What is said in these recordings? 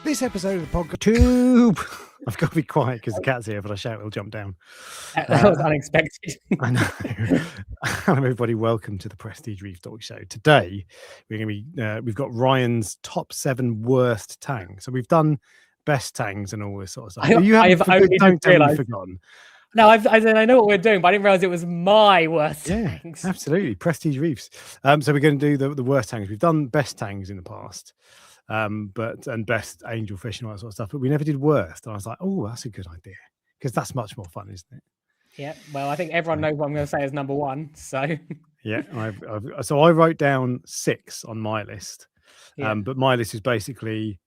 This episode of the podcast tube. I've got to be quiet because the cat's here. If I shout, he'll jump down. That was unexpected. I know. Hello, everybody. Welcome to the Prestige Reef Dork Show. Today, we've got Ryan's top 7 worst tangs. So we've done best tangs and all this sort of stuff. Don't tell me you've forgotten. No, I know what we're doing, but I didn't realize it was my worst tangs. Absolutely. Prestige Reefs. So we're going to do the worst tangs. We've done best tangs in the past. And best angelfish and all that sort of stuff, but we never did worst. And I was like, oh, that's a good idea because that's much more fun, isn't it? Yeah. Well, I think everyone knows what I'm going to say is number 1. So yeah, so I wrote down 6 on my list, but my list is basically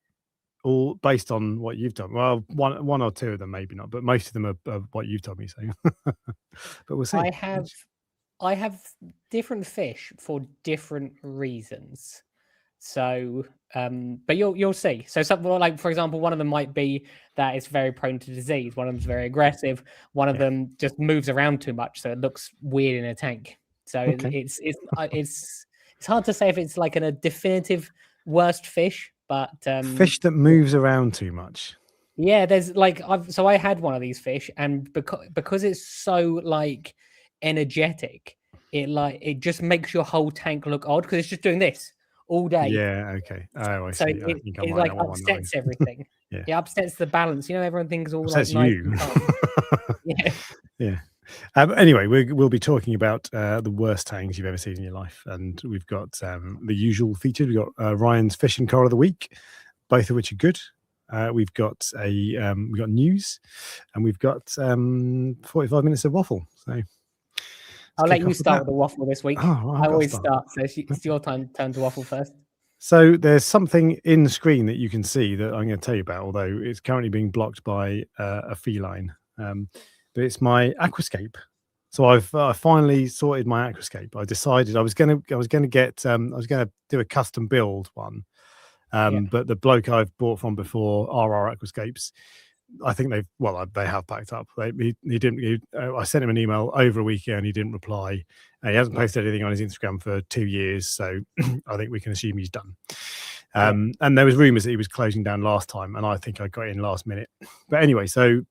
all based on what you've done. Well, one or two of them maybe not, but most of them are what you've told me. So, but we'll see. I have different fish for different reasons. So, but you'll see. So, something like, for example, one of them might be that it's very prone to disease. One of them's very aggressive. One of them just moves around too much, so it looks weird in a tank. So it's hard to say if it's like a definitive worst fish, but fish that moves around too much. Yeah, there's like I had one of these fish, and because it's so like energetic, it just makes your whole tank look odd because it's just doing this all day. Yeah, okay. Oh, I see. It like upsets everything. It upsets the balance. You know, everyone thinks all upsets like you. Yeah. Anyway, we'll be talking about the worst tangs you've ever seen in your life, and we've got the usual features. We've got Ryan's fish and coral of the week, both of which are good. We've got news, and we've got 45 minutes of waffle. So I'll let you start with the waffle this week. Oh, I always start, so it's your turn to waffle first. So there's something in the screen that you can see that I'm going to tell you about, although it's currently being blocked by a feline. But it's my Aquascape. So I've finally sorted my Aquascape. I decided I was going to do a custom build one, but the bloke I've bought from before, RR Aquascapes, I think they have packed up. He didn't. I sent him an email over a weekend. He didn't reply. He hasn't posted anything on his Instagram for 2 years, so I think we can assume he's done. And there was rumours that he was closing down last time, and I think I got in last minute. But anyway, so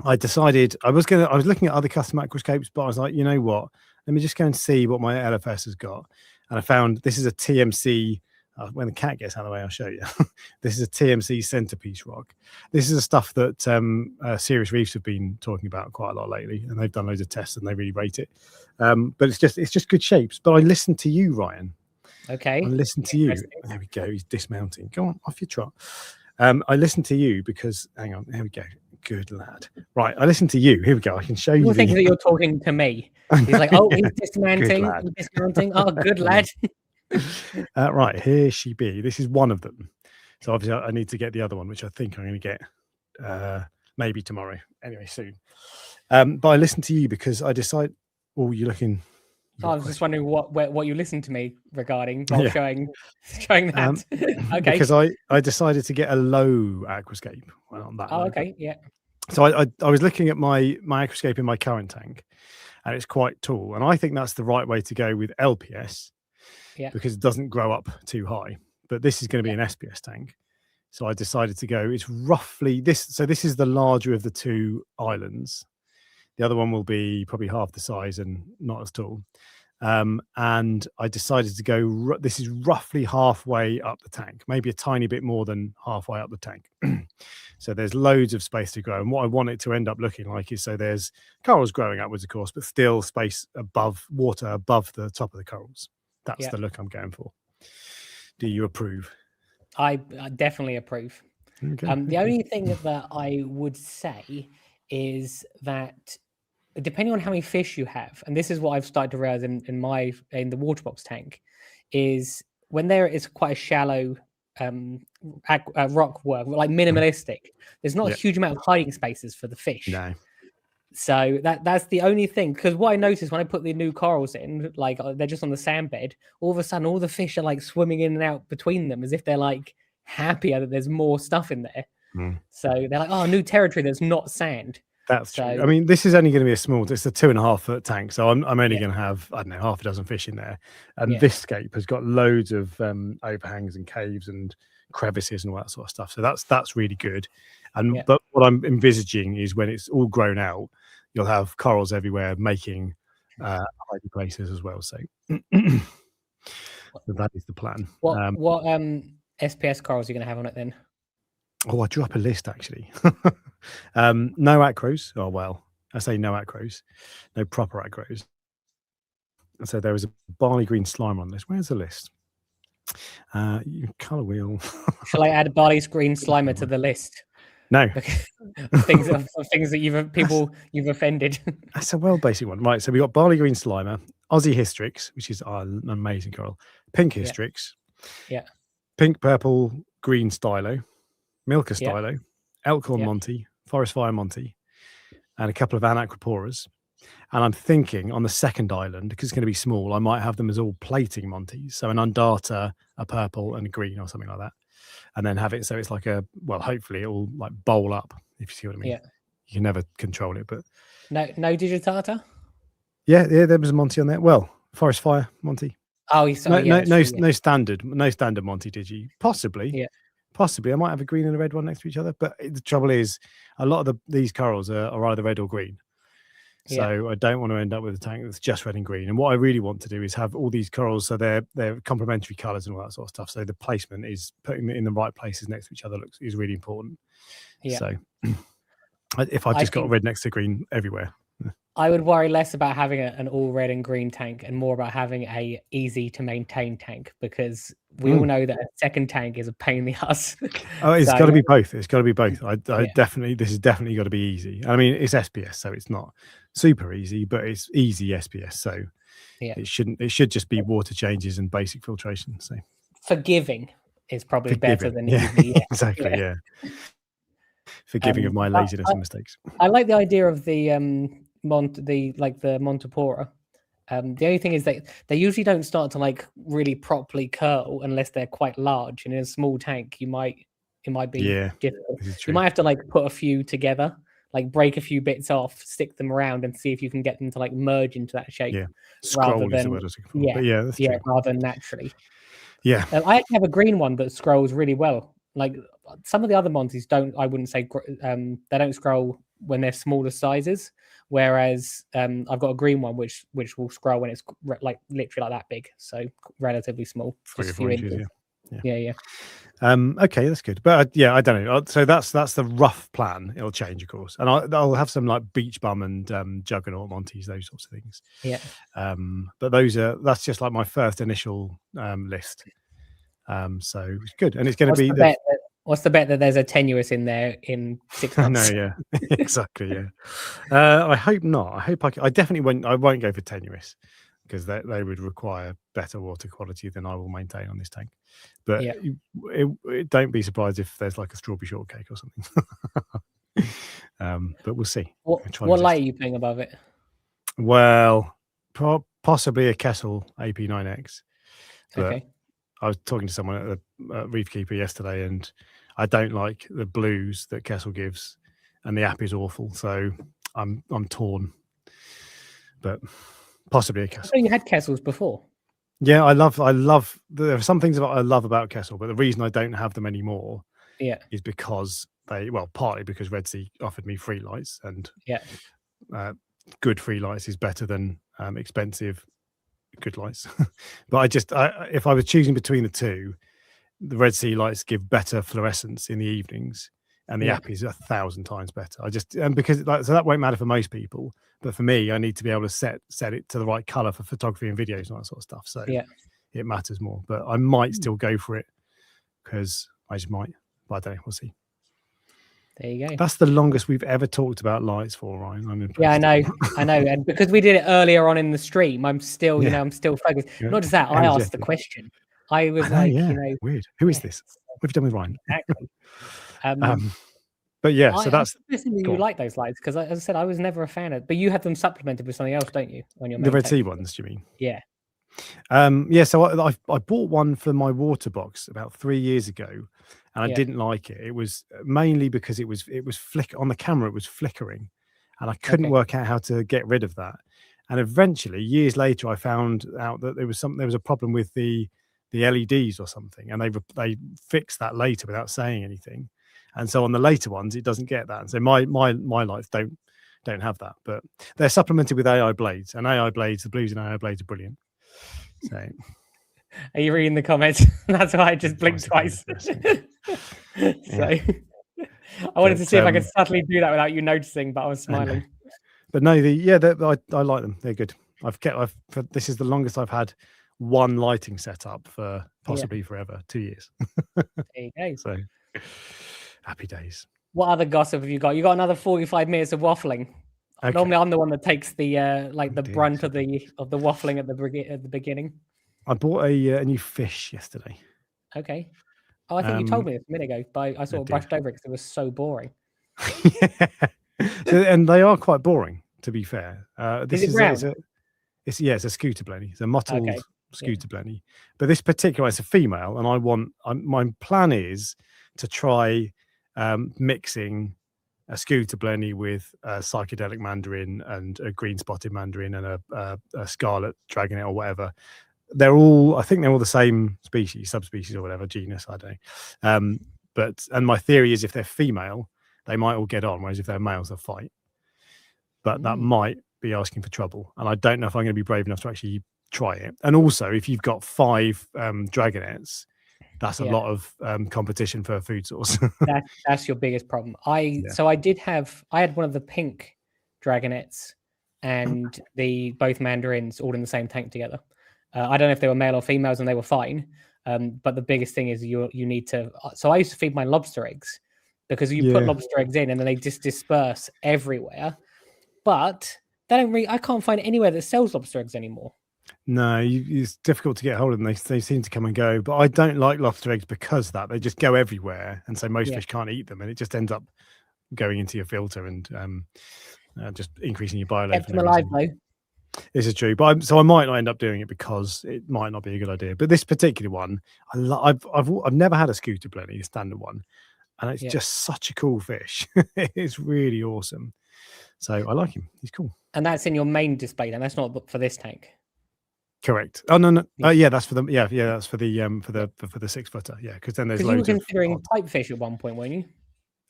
I decided I was looking at other custom Aquascapes, but I was like, you know what? Let me just go and see what my LFS has got. And I found this is a TMC. When the cat gets out of the way, I'll show you. This is a TMC centerpiece rock. This is the stuff that Serious Reefs have been talking about quite a lot lately, and they've done loads of tests and they really rate it. But it's just good shapes. But I listened to you, Ryan. Okay. I listened to you. There we go. He's dismounting. Go on, off your trot. I listened to you because hang on. There we go. Good lad. Right. I listened to you. Here we go. I can show you. You think that you're talking to me? He's like, oh, he's dismounting. Oh, good lad. Right, here she be. This is one of them. So obviously I need to get the other one, which I think I'm going to get maybe tomorrow. Anyway, soon. But I listened to you because I decided. Oh, you're looking. I was just wondering what you listened to me regarding while showing that. Okay. Because I decided to get a low Aquascape. Well, not that. Oh, low, okay, yeah. So I was looking at my Aquascape in my current tank, and it's quite tall, and I think that's the right way to go with LPS. Yeah. Because it doesn't grow up too high, but this is going to be an SPS tank. So I decided to go, it's roughly this. So this is the larger of the 2 islands. The other one will be probably half the size and not as tall. And I decided to go, this is roughly halfway up the tank, maybe a tiny bit more than halfway up the tank. So there's loads of space to grow. And what I want it to end up looking like is, so there's corals growing upwards, of course, but still space above water, above the top of the corals. That's the look I'm going for. Do you approve? I definitely approve. Okay. The only thing that I would say is that depending on how many fish you have, and this is what I've started to realize in the water box tank, is when there is quite a shallow rock work, like minimalistic, there's not a huge amount of hiding spaces for the fish. No. So that's the only thing, because what I noticed when I put the new corals in, like they're just on the sand bed, all of a sudden all the fish are like swimming in and out between them as if they're like happier that there's more stuff in there. So they're like, oh, new territory that's not sand. That's true. So I mean, this is only going to be a small. It's a 2.5 foot tank, so I'm only yeah, going to have, I don't know, half a dozen fish in there. And yeah, this scape has got loads of overhangs and caves and crevices and all that sort of stuff. So that's really good. yeah. But what I'm envisaging is when it's all grown out, you'll have corals everywhere making hiding places as well. So that is the plan. What SPS corals are you going to have on it then? Oh, I drew up a list actually. No acros. Oh well, I say no acros, no proper acros. So there was a barley green slime on this. Where's the list? Color wheel. Shall I add barley green slimer to the list? No, of things that you've offended. that's a well basic one, right? So we got barley green slimer, Aussie hystrix, which is an amazing coral, pink Yeah. hystrix, Yeah, pink, purple, green stylo, milka Yeah. stylo, elkhorn Yeah. monty, forest fire monty, and a couple of anacroporas. And I'm thinking on the second island, because it's going to be small, I might have them as all plating monties. So an undata, a purple, and a green or something like that. And then have it so it's like hopefully it will like bowl up, if you see what I mean. Yeah. You can never control it, but no digitata. yeah, there was a monty on there. Well, forest fire monty. Oh, No standard monty digi. Possibly. I might have a green and a red one next to each other. But the trouble is, a lot of these corals are either red or green. So I don't want to end up with a tank that's just red and green. And what I really want to do is have all these corals so they're complementary colours and all that sort of stuff. So the placement is putting them in the right places next to each other is really important. Yeah. So if I've just got red next to green everywhere, I would worry less about having an all red and green tank and more about having a easy to maintain tank, because we all know that a second tank is a pain in the ass. Oh, it's got to be both. It's got to be both. I Yeah. this has definitely got to be easy. I mean, it's SPS, so it's not super easy, but it's easy SPS. So Yeah. it should just be water changes and basic filtration. So Forgiving is probably better than easy. Yeah, exactly. Yeah. Forgiving of my laziness and mistakes. I like the idea of the Montipora. The only thing is that they usually don't start to like really properly curl unless they're quite large. And in a small tank, it might be difficult. You might have to like put a few together, like break a few bits off, stick them around, and see if you can get them to like merge into that shape. Yeah, scroll is the word I was looking for. But yeah, that's true. Rather than naturally. Yeah, I actually have a green one that scrolls really well. Like some of the other Monties don't. I wouldn't say they don't scroll when they're smaller sizes. Whereas I've got a green one which will scroll when it's like literally like that big, so relatively small, just a few inches. Yeah. Okay, that's good. But I don't know. So that's the rough plan. It'll change, of course, and I'll have some like beach bum and juggernaut monties, those sorts of things. Yeah. But that's just like my first initial list. So it's good, and it's going to be. What's the bet that there's a tenuous in there in 6 months? No, yeah, exactly, yeah. I hope not. I hope I definitely won't. I won't go for tenuous because they would require better water quality than I will maintain on this tank. But don't be surprised if there's like a strawberry shortcake or something. But we'll see. What light are you putting above it? Well, possibly a Kessel AP9X. Okay. I was talking to someone at the Reef Keeper yesterday, and I don't like the blues that Kessel gives, and the app is awful. So I'm torn, but possibly a Kessel. So you had Kessels before? Yeah, I love. There are some things that I love about Kessel, but the reason I don't have them anymore, is because partly because Red Sea offered me free lights, and good free lights is better than expensive good lights. But if I was choosing between the two, the Red Sea lights give better fluorescence in the evenings, and the app is 1,000 times better. Because so that won't matter for most people, but for me, I need to be able to set it to the right color for photography and videos and all that sort of stuff. So it matters more. But I might still go for it because I just might. But I don't know. We'll see. There you go. That's the longest we've ever talked about lights for, Ryan. I'm impressed. Yeah, I know. And because we did it earlier on in the stream, I'm still, I'm still focused. Yeah. Not just that, I asked the question. I was weird. Who is this? What have you done with Ryan? Exactly. But yeah, so that's you like those lights because, as I said, I was never a fan of. But you have them supplemented with something else, don't you? On your the Red Sea ones, do you mean? Yeah. So I bought one for my water box about 3 years ago, and I didn't like it. It was mainly because it was on the camera. It was flickering, and I couldn't work out how to get rid of that. And eventually, years later, I found out that there was a problem with the LEDs or something, and they fixed that later without saying anything. And so on the later ones, it doesn't get that. And so my lights don't have that, but they're supplemented with AI blades, and AI blades, the blues in AI blades are brilliant. So, are you reading the comments? That's why I just blinked twice. So I wanted to see if I could subtly do that without you noticing, but I was smiling. But no, I like them. They're good. This is the longest I've had one lighting setup for possibly forever, 2 years. There you go. So happy days. What other gossip have you got? You got another 45 minutes of waffling. Okay. Normally, I'm the one that takes the brunt of the waffling at the beginning. I bought a new fish yesterday. Okay. Oh, I think you told me this a minute ago, but I sort of brushed over it because it was so boring. Yeah. And they are quite boring, to be fair. This is it brown? It's a scooter blenny. It's a mottled scooter blenny. But this particular, it's a female, and my plan is to try mixing a scooter blenny with a psychedelic mandarin and a green spotted mandarin and a scarlet dragonet or whatever. I think they're all the same species, subspecies or whatever, genus, I don't know. And my theory is if they're female, they might all get on, whereas if they're males, they'll fight. But that might be asking for trouble. And I don't know if I'm going to be brave enough to actually try it. And also, if you've got 5 dragonets, that's a lot of competition for a food source. That's your biggest problem. So I had one of the pink dragonets and both mandarins all in the same tank together. I don't know if they were male or females, and they were fine. But the biggest thing is you need to. So I used to feed my lobster eggs because you put lobster eggs in and then they just disperse everywhere. But I can't find anywhere that sells lobster eggs anymore. No, it's difficult to get hold of them. They seem to come and go. But I don't like lobster eggs because that they just go everywhere, and so most fish can't eat them, and it just ends up going into your filter and just increasing your bioload. Kept them alive though. This is true, but I might not end up doing it because it might not be a good idea. But this particular one, I've never had a scooter blenny, the standard one, and it's just such a cool fish. It's really awesome. So I like him. He's cool. And that's in your main display, then? That's not for this tank. Correct. Oh no. That's for the that's for the 6 footer. Yeah, because then there's loads. You were considering pipefish at one point, weren't you?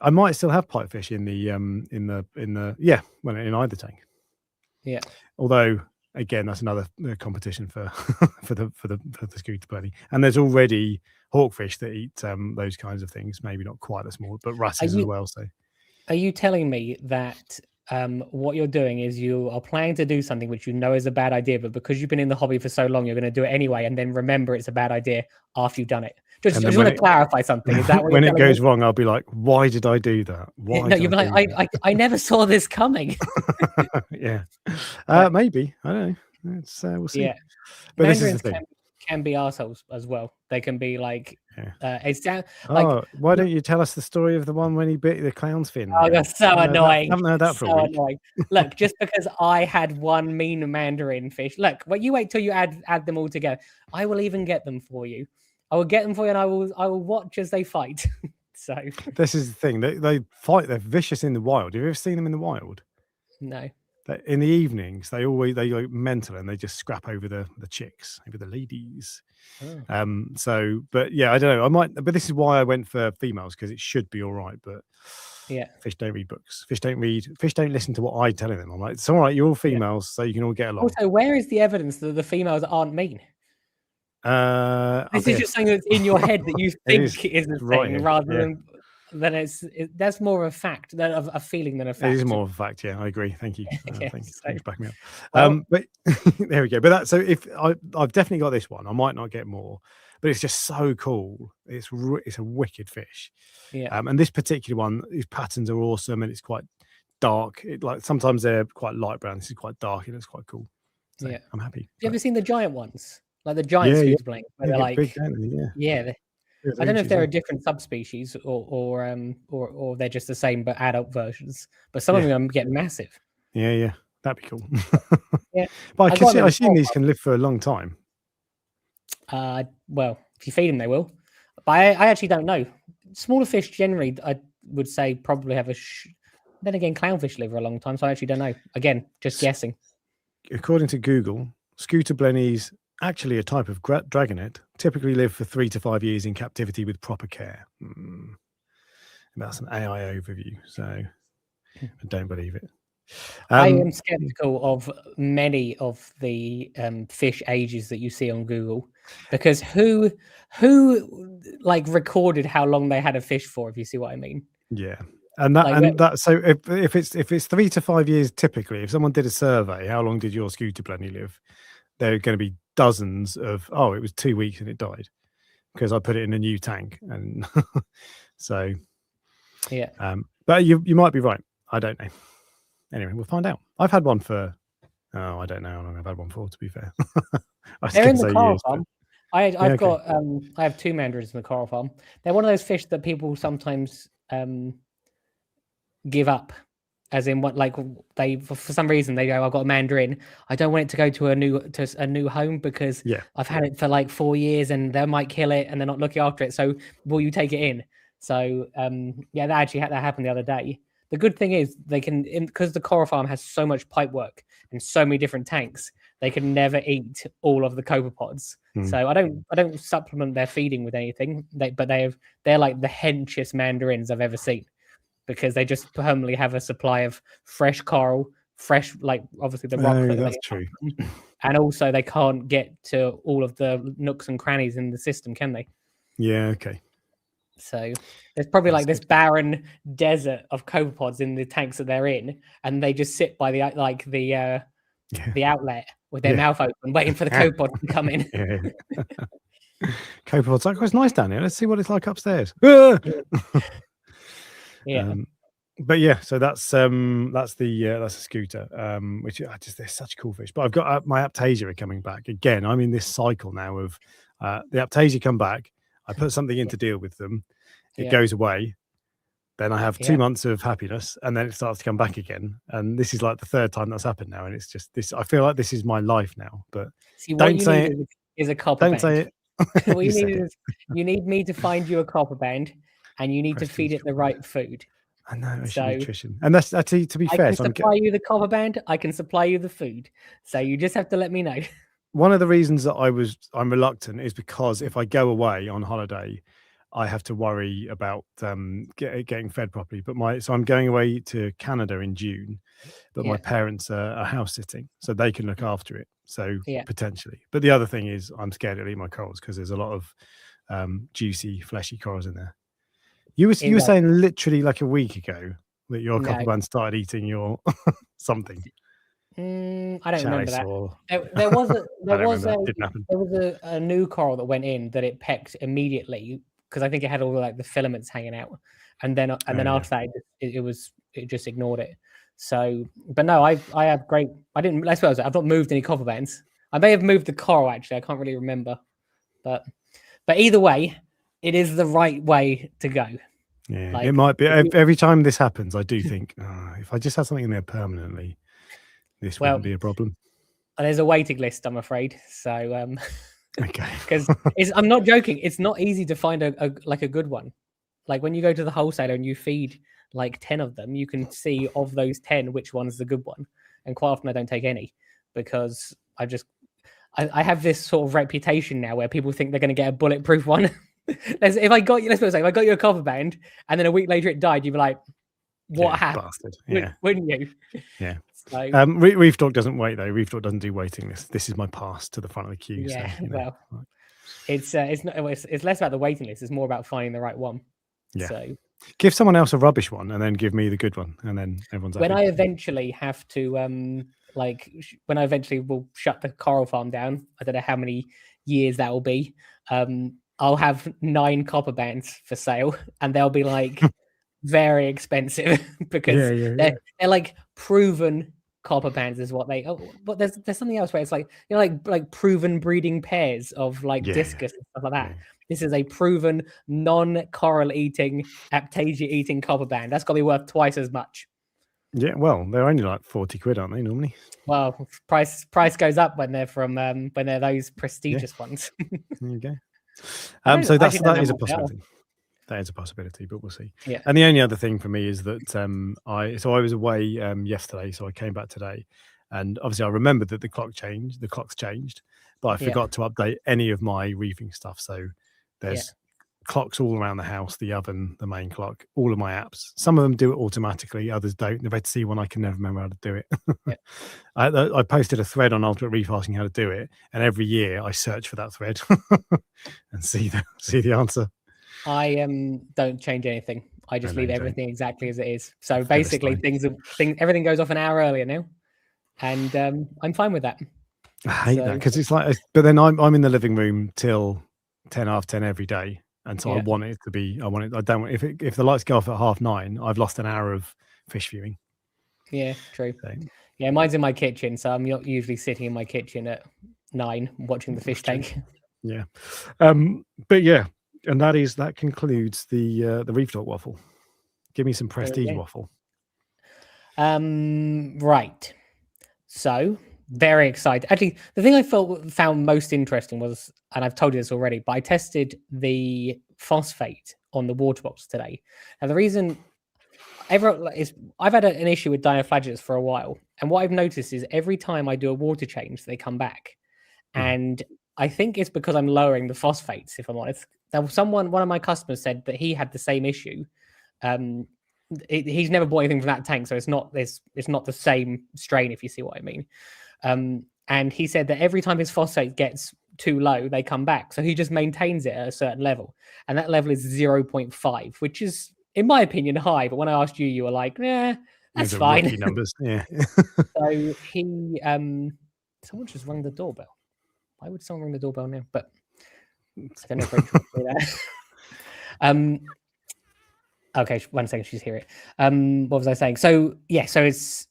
I might still have pipefish in either tank. Yeah. Although again, that's another competition for for the scooter blenny. And there's already hawkfish that eat those kinds of things. Maybe not quite as small, but wrasses as well. So, are you telling me that what you're doing is you are planning to do something which you know is a bad idea, but because you've been in the hobby for so long, you're going to do it anyway, and then remember it's a bad idea after you've done it? Just want to clarify something. Is that what when it goes wrong? I'll be like, "Why did I do that? Why?" No, you'll be like, "I never saw this coming." Yeah, maybe I don't know. We'll see. Yeah, but mandarins this is the thing. Can be assholes as well. They can be like, it's down. Why don't you tell us the story of the one when he bit the clown's fin? Oh, that's so annoying. I haven't heard that for a week. Annoying. Look, just because I had one mean mandarin fish, look, you wait till you add them all together. I will even get them for you. I will get them for you, and I will watch as they fight. So this is the thing. They fight. They're vicious in the wild. Have you ever seen them in the wild? No. In the evenings, they go mental and they just scrap over the chicks, over the ladies. Oh. But yeah, I don't know. But this is why I went for females, because it should be all right. But fish don't read books. Fish don't listen to what I'm telling them. I'm like, it's all right. You're all females, so you can all get along. Also, where is the evidence that the females aren't mean? This is just something that's in your head that you think is a thing, rather than that's more of a fact, of a feeling than a fact. It is more of a fact. Yeah, I agree. Thank you. Thanks for backing me up. But there we go. But if I've definitely got this one, I might not get more, but it's just so cool. It's a wicked fish. Yeah. And this particular one, these patterns are awesome, and it's quite dark. Sometimes they're quite light brown. This is quite dark, and it's quite cool. So I'm happy. Have you ever seen the giant ones? Like the giant scooter blenny, where they're like big, I don't know if they're a different subspecies or they're just the same but adult versions. But some of them get massive. Yeah, that'd be cool. Yeah, but I assume these can live for a long time. Well, if you feed them, they will. But I actually don't know. Smaller fish generally, I would say, probably have Then again, clownfish live for a long time, so I actually don't know. Again, just guessing. According to Google, scooter blennies, actually a type of dragonet, typically live for 3 to 5 years in captivity with proper care. That's an AI overview, so I don't believe it. I am skeptical of many of the fish ages that you see on Google, because who like recorded how long they had a fish for, if you see what I mean. Yeah. And that so if it's 3 to 5 years typically, if someone did a survey, how long did your scooter blenny live? There are going to be dozens of, it was 2 weeks and it died because I put it in a new tank. And so yeah. But you might be right. I don't know. Anyway, we'll find out. I've had one for I don't know how long I've had one for, to be fair. They're in the coral farm. I have 2 mandarins in the coral farm. They're one of those fish that people sometimes give up, as in what, like, they for some reason they go, I've got a mandarin, I don't want it to go to a new home because I've had it for like 4 years and they might kill it and they're not looking after it, so will you take it in? So that happened the other day. The good thing is they can, because the coral farm has so much pipe work and so many different tanks, they can never eat all of the copepods. So I don't supplement their feeding with anything. They're like the henchiest mandarins I've ever seen, because they just permanently have a supply of fresh coral, like obviously the rock. That's true. And also they can't get to all of the nooks and crannies in the system, can they? Yeah. Okay. So there's probably like this barren desert of copepods in the tanks that they're in, and they just sit by the outlet with their mouth open, waiting for the copepod to come in. Copepods, like, it's nice down here. Let's see what it's like upstairs. Yeah. But yeah, so that's a scooter, which they're such cool fish. But I've got my Aptasia coming back again. I'm in this cycle now of the Aptasia come back. I put something in to deal with them. It goes away. Then I have 2 months of happiness, and then it starts to come back again. And this is like the 3rd time that's happened now. And it's just this. I feel like this is my life now. But see, don't say it. Is a copper band. Don't say it. What you need is you need me to find you a copper band, and you need to feed it the right food. I know, nutrition. And that's actually, to be fair, I can supply you the copper band. I can supply you the food. So you just have to let me know. One of the reasons that I'm reluctant is because if I go away on holiday, I have to worry about getting fed properly. So I'm going away to Canada in June, but my parents are house sitting, so they can look after it. So potentially. But the other thing is I'm scared it'll eat my corals because there's a lot of juicy, fleshy corals in there. You were saying literally like a week ago that your copper band started eating your something. I don't remember that. There was a new coral that went in that it pecked immediately, because I think it had all the filaments hanging out, and then after that it just ignored it. So, but no, I have great. I didn't. Let's suppose I've not moved any copper bands. I may have moved the coral actually. I can't really remember, but either way, it is the right way to go. Yeah, it might be. Every time this happens, I do think, if I just had something in there permanently, this wouldn't be a problem. There's a waiting list, I'm afraid. So, okay, because I'm not joking. It's not easy to find a good one. Like when you go to the wholesaler and you feed like 10 of them, you can see of those 10 which one's the good one. And quite often I don't take any, because I have this sort of reputation now where people think they're going to get a bulletproof one. If I got you a copper band and then a week later it died, you'd be like, what happened? Bastard. Yeah. Wouldn't you? Yeah. So, Reef Dork doesn't wait though. Reef Dork doesn't do waiting lists. This is my pass to the front of the queue. Yeah. So, well, it's less about the waiting list. It's more about finding the right one. Yeah. So give someone else a rubbish one and then give me the good one, and then everyone's happy. When I eventually have to when I eventually will shut the coral farm down, I don't know how many years that will be. I'll have 9 copper bands for sale, and they'll be like very expensive because they're like proven copper bands is what they. Oh, but there's something else where it's like like proven breeding pairs of discus and stuff like that. Yeah. This is a proven non-coral eating, Aptasia eating copper band. That's got to be worth twice as much. Yeah, well, they're only like 40 quid, aren't they, normally? Well, price goes up when they're when they're those prestigious ones. There you go. So that is a possibility. that is a possibility, but we'll see. Yeah. And the only other thing for me is that I was away yesterday, so I came back today, and obviously I remembered that the clock's changed, but I forgot to update any of my reefing stuff. So there's clocks all around the house, the oven, the main clock, all of my apps. Some of them do it automatically, others don't. The Red Sea one, I can never remember how to do it. I posted a thread on Ultimate Reef asking how to do it, and every year I search for that thread and see the answer. I don't change anything. I just leave everything exactly as it is. So basically, everything goes off an hour earlier now, and I'm fine with that. I hate that because it's like, but then I'm in the living room till 10:30 every day, and so I want it to be. I don't want if the lights go off at 9:30, I've lost an hour of fish viewing. Yeah, true. So, yeah, mine's in my kitchen, so I'm usually sitting in my kitchen at 9 watching the fish tank. Yeah, but yeah. And that concludes the Reef Talk waffle. Give me some prestige waffle. Right. So very excited. Actually, the thing I found most interesting was, and I've told you this already, but I tested the phosphate on the water bottles today. And the reason I've had an issue with dinoflagellates for a while, and what I've noticed is every time I do a water change, they come back, and I think it's because I'm lowering the phosphates. If I'm honest. One of my customers said that he had the same issue. He's never bought anything from that tank, so it's not the same strain, if you see what I mean. And he said that every time his phosphate gets too low, they come back. So he just maintains it at a certain level, and that level is 0.5, which is, in my opinion, high. But when I asked you, you were like, "Yeah, that's fine." Numbers, yeah. So he, someone just rang the doorbell. Why would someone ring the doorbell now? But I don't know if Rachel will do that. Okay, 1 second, she's here. What was I saying? So so it's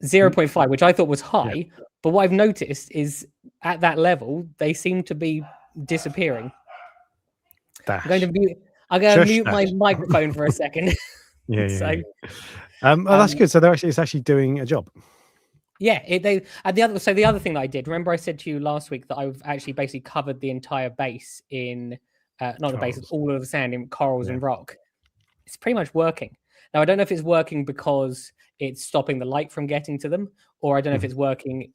0.5, which I thought was high, but what I've noticed is at that level they seem to be disappearing. I'm going to mute my microphone for a second. So that's good. So it's actually doing a job. Yeah, the other thing that I did, remember I said to you last week that I've actually basically covered the entire base in not the base, all of the sand in corals and rock. It's pretty much working. Now I don't know if it's working because it's stopping the light from getting to them, or I don't know if it's working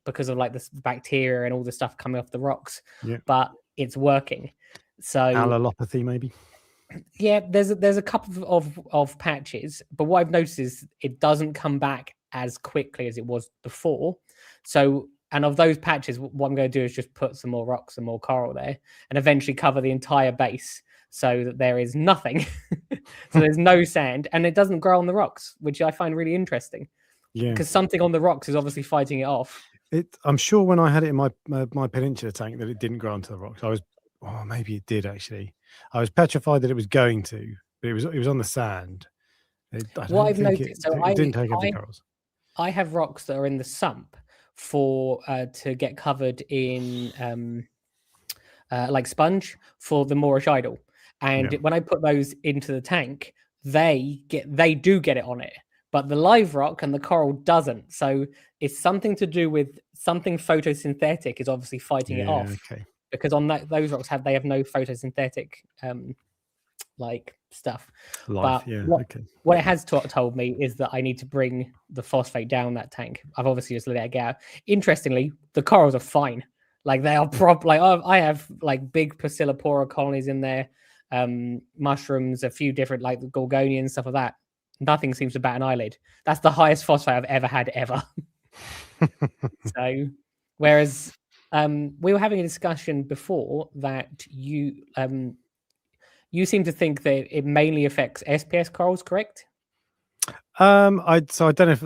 because of like this bacteria and all the stuff coming off the rocks. Yeah. But it's working. So allelopathy maybe. Yeah, there's a couple of patches, but what I've noticed is it doesn't come back as quickly as it was before. So, and of those patches, what I'm going to do is just put some more rocks and more coral there, and eventually cover the entire base so that there is nothing. So there's no sand, and it doesn't grow on the rocks, which I find really interesting. Yeah, because something on the rocks is obviously fighting it off. I'm sure when I had it in my peninsula tank that it didn't grow onto the rocks. Maybe it did actually. I was petrified that it was going to, but it was on the sand. What I've noticed, it didn't take up the corals. I have rocks that are in the sump to get covered in like sponge for the Moorish idol, and when I put those into the tank, they do get it on it, but the live rock and the coral doesn't. So it's something to do with something photosynthetic is obviously fighting it off. Okay. Because on those rocks they have no photosynthetic like stuff. What it has told me is that I need to bring the phosphate down that tank. I've obviously just let it get out. Interestingly, the corals are fine. Like they are I have like big Pasillopora colonies in there, mushrooms, a few different like gorgonians, stuff like that. Nothing seems to bat an eyelid. That's the highest phosphate I've ever had ever. So, whereas we were having a discussion before that you seem to think that it mainly affects SPS corals, correct? I don't know if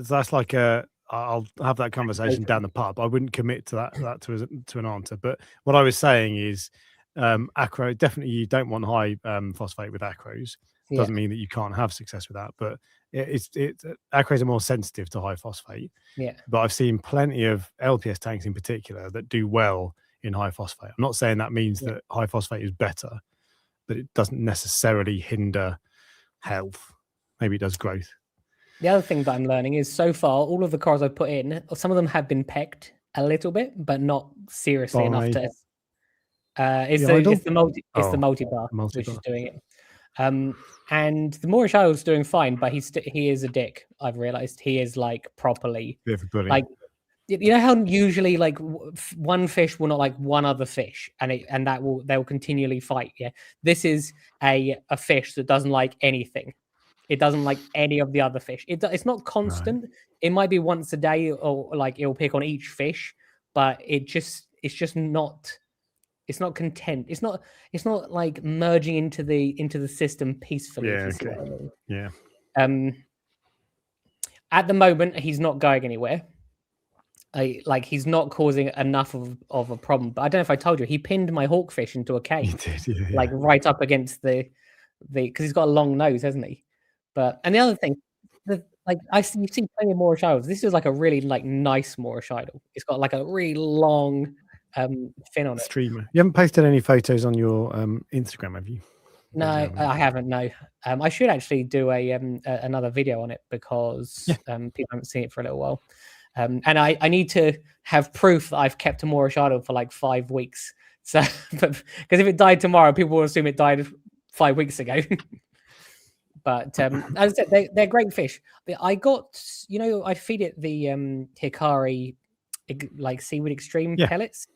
that's like I'll have that conversation down the pub. I wouldn't commit to that to an answer. But what I was saying is, acro definitely you don't want high phosphate with acros. Doesn't mean that you can't have success with that, but acros are more sensitive to high phosphate. Yeah. But I've seen plenty of LPS tanks in particular that do well in high phosphate. I'm not saying that means that high phosphate is better, but it doesn't necessarily hinder health. Maybe it does growth. The other thing that I'm learning is so far, all of the corals I've put in, some of them have been pecked a little bit, but not seriously enough to. It's The idol? it's the Oh, multi-bar the which is multi-bar. doing it. And the Moorish Idol's doing fine, but he is a dick. I've realized he is like properly Bit of a bully. like you know how usually like one fish will not like one other fish, and they'll continually fight. Yeah, this is a fish that doesn't like anything. It doesn't like any of the other fish. It's not constant. It might be once a day, or like it'll pick on each fish, but it's just not. It's not content. It's not like merging into the system peacefully. Yeah. If you see Okay. what I mean. Yeah. At the moment, he's not going anywhere. Like he's not causing enough of a problem. But I don't know if I told you, he pinned my hawkfish into a He cage, did. Yeah. like right up against the because he's got a long nose, hasn't he? But and the other thing, like you see plenty of Moorish idols. This is like a really like nice Moorish idol. It's got like a really long fin on it. Streamer. You haven't posted any photos on your Instagram, have you? No, I haven't. No, I should actually do another video on it because people haven't seen it for a little while. And I need to have proof that I've kept a Moorish idol for like 5 weeks. So, because if it died tomorrow, people will assume it died 5 weeks ago. But as I said, they're great fish. I got, I feed it the Hikari like seaweed extreme pellets,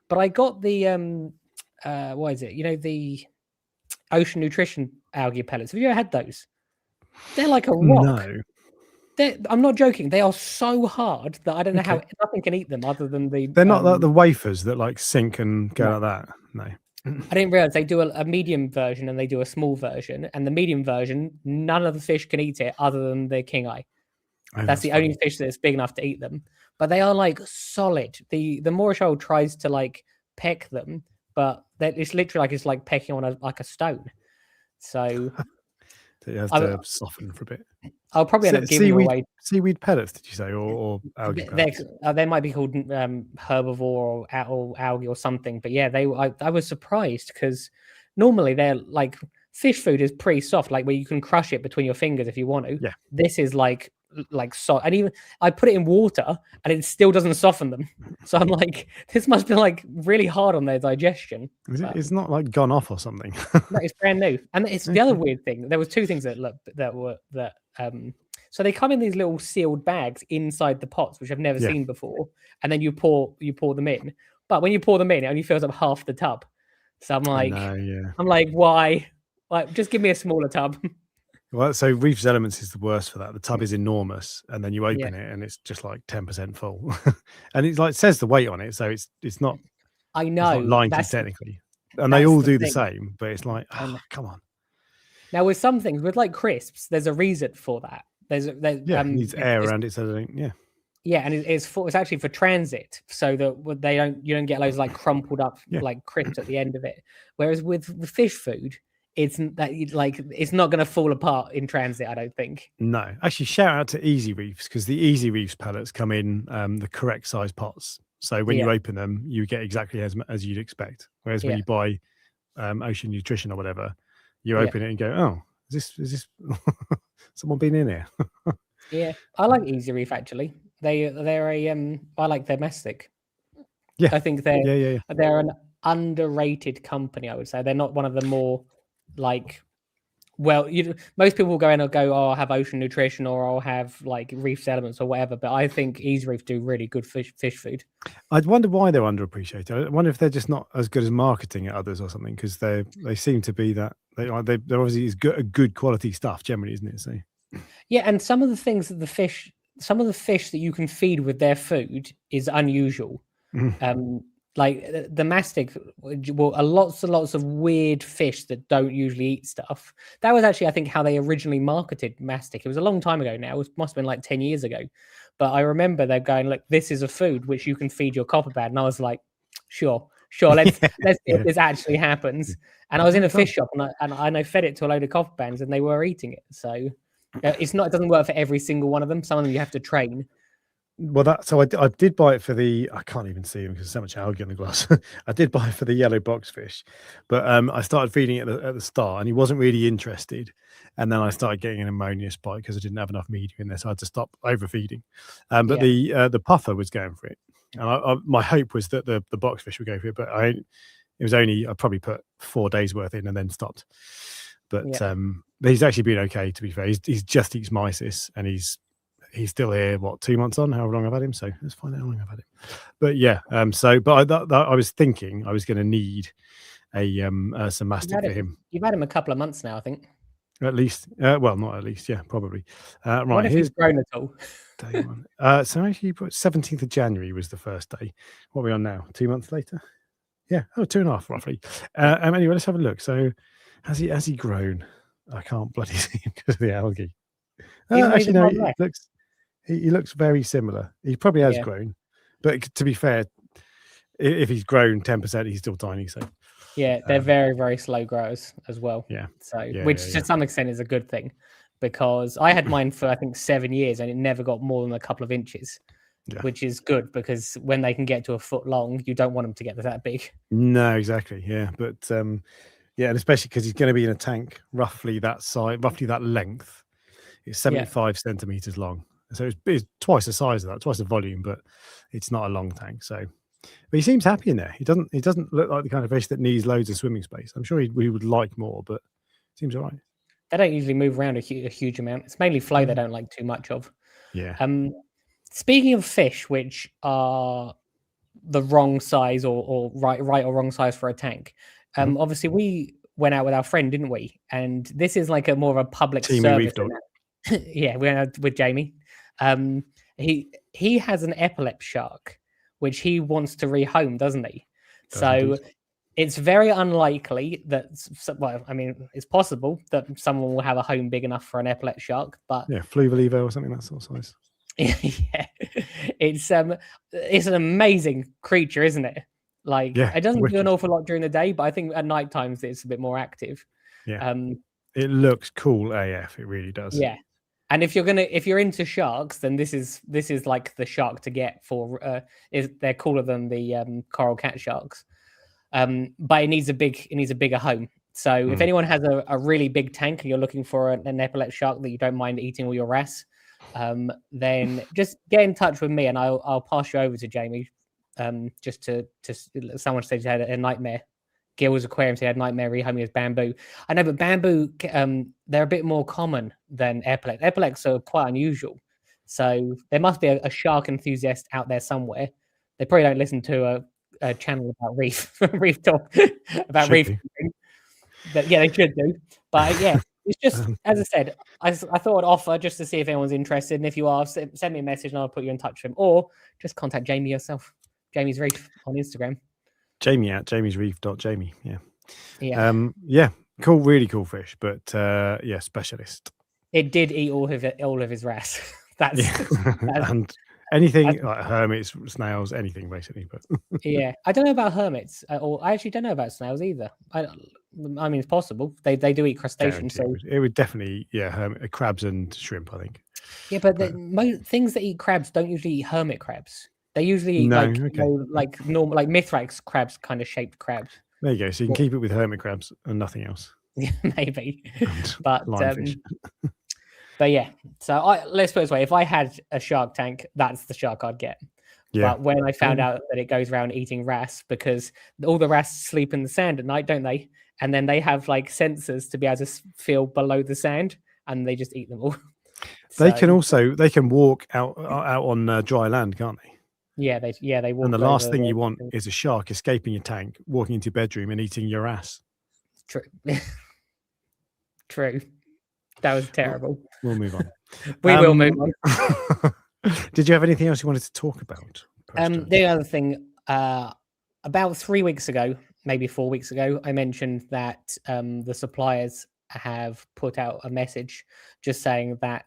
but I got the what is it? The ocean nutrition algae pellets. Have you ever had those? They're like a rock. No. I'm not joking. They are so hard that I don't know how nothing can eat them other than the. They're not like the wafers that like sink and go like that. No. I didn't realize they do a medium version and they do a small version. And the medium version, none of the fish can eat it other than the king eye. That's the only fish that's big enough to eat them. But they are like solid. The Moorish idol tries to like peck them, but it's literally like it's like pecking on a stone. So it has to soften for a bit. I'll probably end up giving away seaweed pellets. Did you say, or algae pellets? They might be called herbivore or algae or something. But yeah, I was surprised because normally they're like fish food is pretty soft, like where you can crush it between your fingers if you want to. Yeah, this is like soft, and even I put it in water and it still doesn't soften them. So I'm like, this must be like really hard on their digestion. It's not like gone off or something. No, it's brand new. And it's the other weird thing. There was two things so they come in these little sealed bags inside the pots, which I've never seen before. And then you pour them in. But when you pour them in, it only fills up half the tub. So I'm like, why? Like, just give me a smaller tub. Well, so Reef's Elements is the worst for that. The tub is enormous, and then you open it, and it's just like 10% full, and it's like says the weight on it, so it's not. I know. It's not lying technically, and they all do the same, but it's like, come on. Now with some things, with like crisps, there's a reason for that. It needs air around it, so they don't. Yeah, and it's actually for transit, so that you don't get loads like crumpled up like crisps at the end of it. Whereas with fish food, it's not going to fall apart in transit, I don't think. No, actually, shout out to Easy Reefs, because the Easy Reefs pellets come in the correct size pots. So when you open them, you get exactly as you'd expect. Whereas when you buy Ocean Nutrition or whatever, you open it and go, oh, is this someone been in here? Yeah, I like Easy Reef actually. They're I like their mastic. Yeah, I think they're an underrated company. I would say they're not one of the more like. Well, most people will go in and go, oh, I'll have Ocean Nutrition or I'll have like Reef's Elements or whatever. But I think Easy Reef do really good fish food. I'd wonder why they're underappreciated. I wonder if they're just not as good as marketing at others or something, because they seem to be that they're obviously good quality stuff generally, isn't it? So yeah, and some of the things that the fish that you can feed with their food is unusual. Like the mastic, lots and lots of weird fish that don't usually eat stuff. That was actually, I think, how they originally marketed mastic. It was a long time ago now. It must have been like 10 years ago. But I remember they're going, look, this is a food which you can feed your copperbad. And I was like, sure, let's see if this actually happens. And I was in a fish shop and I fed it to a load of copperbads and they were eating it. So it doesn't work for every single one of them. Some of them you have to train. Well, I did buy it for I can't even see him because there's so much algae in the glass. I did buy it for the yellow boxfish, but I started feeding it at the start and he wasn't really interested. And then I started getting an ammonia spike because I didn't have enough medium in there, so I had to stop overfeeding. But the puffer was going for it, and my hope was that the boxfish would go for it, but It was only, I probably put 4 days worth in and then stopped. But Yeah. but he's actually been okay, to be fair. He's just eats mysis, and he's still here. What, 2 months on? How long I've had him? So let's find out how long I've had him. But yeah, but I was thinking I was going to need some mastic for him. You've had him a couple of months now, I think. At least, well, not at least, yeah, probably. Right, He's grown at all. Day one. So actually, you put 17th of January was the first day. What are we on now? 2 months later? Yeah, 2.5 roughly. Anyway, let's have a look. So, has he grown? I can't bloody see him because of the algae. Actually, no, he looks very similar. He probably has grown, but to be fair, if he's grown 10%, he's still tiny. So yeah, they're very, very slow growers as well. Yeah. So which to some extent is a good thing, because I had mine for I think 7 years and it never got more than a couple of inches. Yeah. Which is good, because when they can get to a foot long, you don't want them to get that big. No, exactly. Yeah, but yeah, and especially because he's going to be in a tank roughly that size, roughly that length. It's 75 centimeters long, so it's twice the size of that, twice the volume, but it's not a long tank. So, but he seems happy in there. He doesn't look like the kind of fish that needs loads of swimming space. I'm sure we would like more, but it seems all right. They don't usually move around a huge amount. It's mainly flow they don't like too much of. Yeah. Speaking of fish which are the wrong size or right or wrong size for a tank, obviously we went out with our friend, didn't we? And this is like a more of a public service. Yeah, we went out with Jamie. He has an epilept shark which he wants to rehome, doesn't he? So it's very unlikely that, well, I mean, it's possible that someone will have a home big enough for an epilept shark, but yeah, Fluvilevo or something that sort of size. Yeah, it's an amazing creature, isn't it? Like, it doesn't do an awful lot during the day, but I think at night times it's a bit more active. Yeah, it looks cool AF. It really does. Yeah, and if you're into sharks, then this is like the shark to get for. They're cooler than the coral cat sharks, but it needs a bigger home. So if anyone has a really big tank and you're looking for an epilept shark that you don't mind eating all your wrasse, then just get in touch with me and I'll pass you over to Jamie. Just to someone said he had a nightmare. Gil's aquarium said he had nightmare rehoming his bamboo. I know, but bamboo they're a bit more common than epilept. Epilepts are quite unusual, so there must be a shark enthusiast out there somewhere. They probably don't listen to a channel about reef reef talk about reef. But yeah, they should do. But yeah. It's just, as I said, I thought I'd offer just to see if anyone's interested. And if you are, send me a message and I'll put you in touch with him. Or just contact Jamie yourself. Jamie's Reef on Instagram. Jamie at jamiesreef.jamie. Yeah. Yeah. Yeah. Cool. Really cool fish. But yeah, specialist. It did eat all of his wrasse. That's and anything like hermits, snails, anything basically. But yeah, I don't know about hermits, or I actually don't know about snails either. I mean, it's possible they do eat crustaceans, so it would definitely crabs and shrimp, I think. Yeah, but things that eat crabs don't usually eat hermit crabs. They usually eat like normal, like Mithrax crabs, kind of shaped crabs. There you go. So you can keep it with hermit crabs and nothing else. Yeah, maybe. But but yeah. So let's put it this way: if I had a shark tank, that's the shark I'd get. Yeah. But when I found out that it goes around eating wrasse, because all the wrasse sleep in the sand at night, don't they? And then they have like sensors to be able to feel below the sand, and they just eat them all. They can walk out on dry land, can't they? Yeah, they walk. And the last thing you want is a shark escaping your tank, walking into your bedroom, and eating your ass. True. True. That was terrible. We'll move on. We will move on. Did you have anything else you wanted to talk about? The other thing, about 3 weeks ago, maybe 4 weeks ago, I mentioned that the suppliers have put out a message just saying that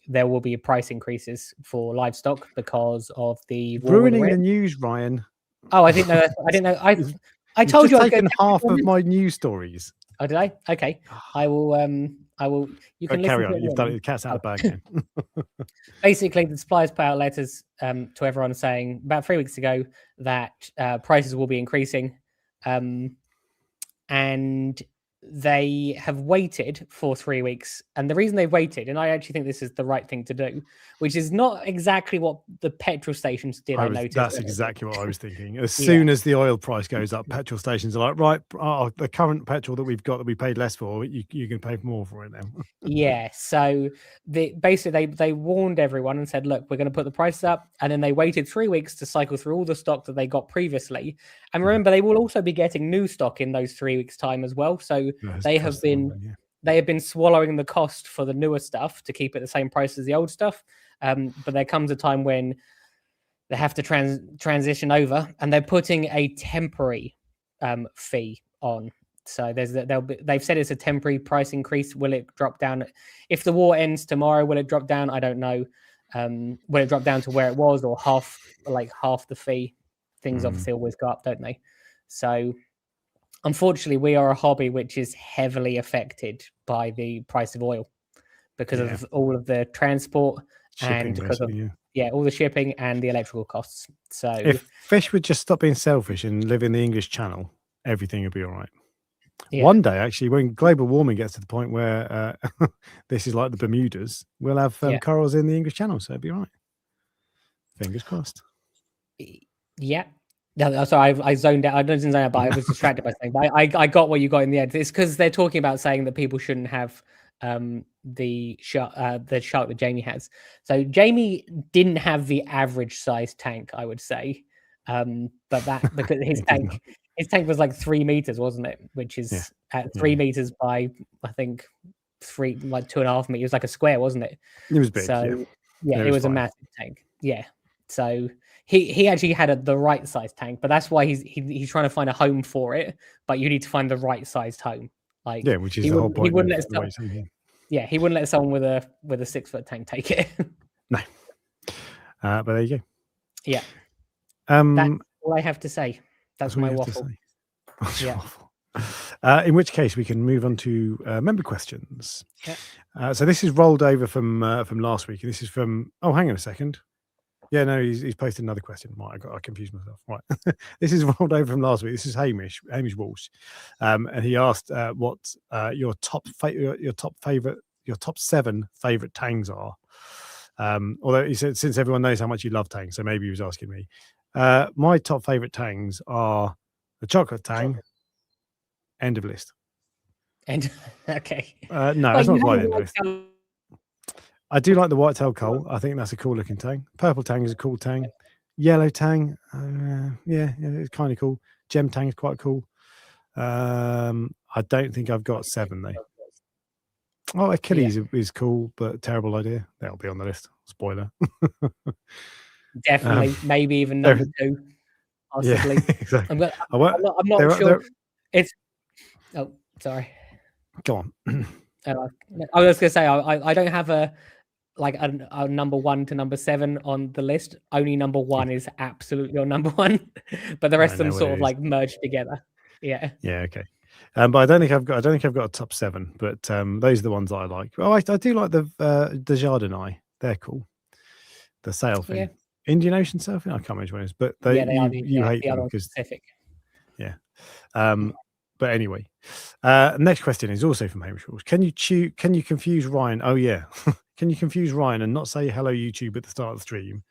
there will be price increases for livestock because of the ruining the news, Ryan. Oh, I didn't know. I didn't know. I told you I'd taken half of my news stories. Oh, did I? Okay, I will. You can carry on. You've done it. The cat's out of the bag again. Basically, the suppliers put out letters to everyone saying about 3 weeks ago that prices will be increasing, and they have waited for 3 weeks, and the reason they've waited, and I actually think this is the right thing to do, which is not exactly what the petrol stations did. I noticed that's exactly what I was thinking. As Yeah. soon as the oil price goes up, petrol stations are like, right, the current petrol that we've got that we paid less for, you can pay more for it now. Yeah, so basically they warned everyone and said, look, we're going to put the prices up, and then they waited 3 weeks to cycle through all the stock that they got previously. And remember, they will also be getting new stock in those 3 weeks time as well. So they have been swallowing the cost for the newer stuff to keep it the same price as the old stuff. But there comes a time when they have to transition over, and they're putting a temporary fee on. So they've said it's a temporary price increase. Will it drop down if the war ends tomorrow? Will it drop down? I don't know. Will it drop down to where it was, or half the fee? Things obviously always go up, don't they? So unfortunately, we are a hobby which is heavily affected by the price of oil because of all of the transport shipping, and because of all the shipping and the electrical costs. So if fish would just stop being selfish and live in the English Channel, everything would be all right. Yeah. One day, actually, when global warming gets to the point where this is like the Bermudas, we'll have corals in the English Channel, so it'll be all right. Fingers crossed. Yeah. No, sorry, I zoned out. I didn't zone out, but I was distracted by something. But I got what you got in the end. It's because they're talking about saying that people shouldn't have the shark that Jamie has. So Jamie didn't have the average size tank, I would say. But that because his tank was like 3 meters, wasn't it? Which is at 3 meters by, I think, 2.5 meters, like a square, wasn't it? It was big. So it was a massive tank. Yeah. So he actually had the right size tank, but that's why he's trying to find a home for it. But you need to find the right sized home. Like which is the whole point. He wouldn't let someone with a 6 foot tank take it. No. But there you go. Yeah. That's all I have to say. That's my waffle. In which case we can move on to member questions. So this is rolled over from last week, and this is from hang on a second. Yeah, no, he's posted another question. Right, I confused myself. Right, this is rolled over from last week. This is Hamish Walsh, and he asked what your top 7 favorite tangs are. Although he said since everyone knows how much you love tangs, so maybe he was asking me. My top favorite tangs are the chocolate tang. End of list. Okay. No, it's not quite end of list. I do like the white-tailed coal. I think that's a cool looking tang. Purple tang is a cool tang. Yellow tang, it's kind of cool. Gem tang is quite cool. I don't think I've got 7 though. Oh, Achilles is cool, but terrible idea. That'll be on the list. Spoiler. Definitely, maybe even number 2, possibly. Yeah, exactly. I'm not sure. It's sorry. Go on. I was going to say I don't have a number 1 to number 7 on the list. Only number 1 is absolutely on number 1, but the rest of them sort of like merged together. Yeah. Yeah. Okay. But I don't think I've got a top 7. But those are the ones that I like. Oh, I do like the Jardinai. They're cool. The sail thing. Yeah. Indian Ocean surfing. I can't remember which one it is, but you hate them because Pacific. Yeah. But anyway, next question is also from Hamish Walsh. Can you confuse Ryan? Oh yeah. Can you confuse Ryan and not say hello YouTube at the start of the stream?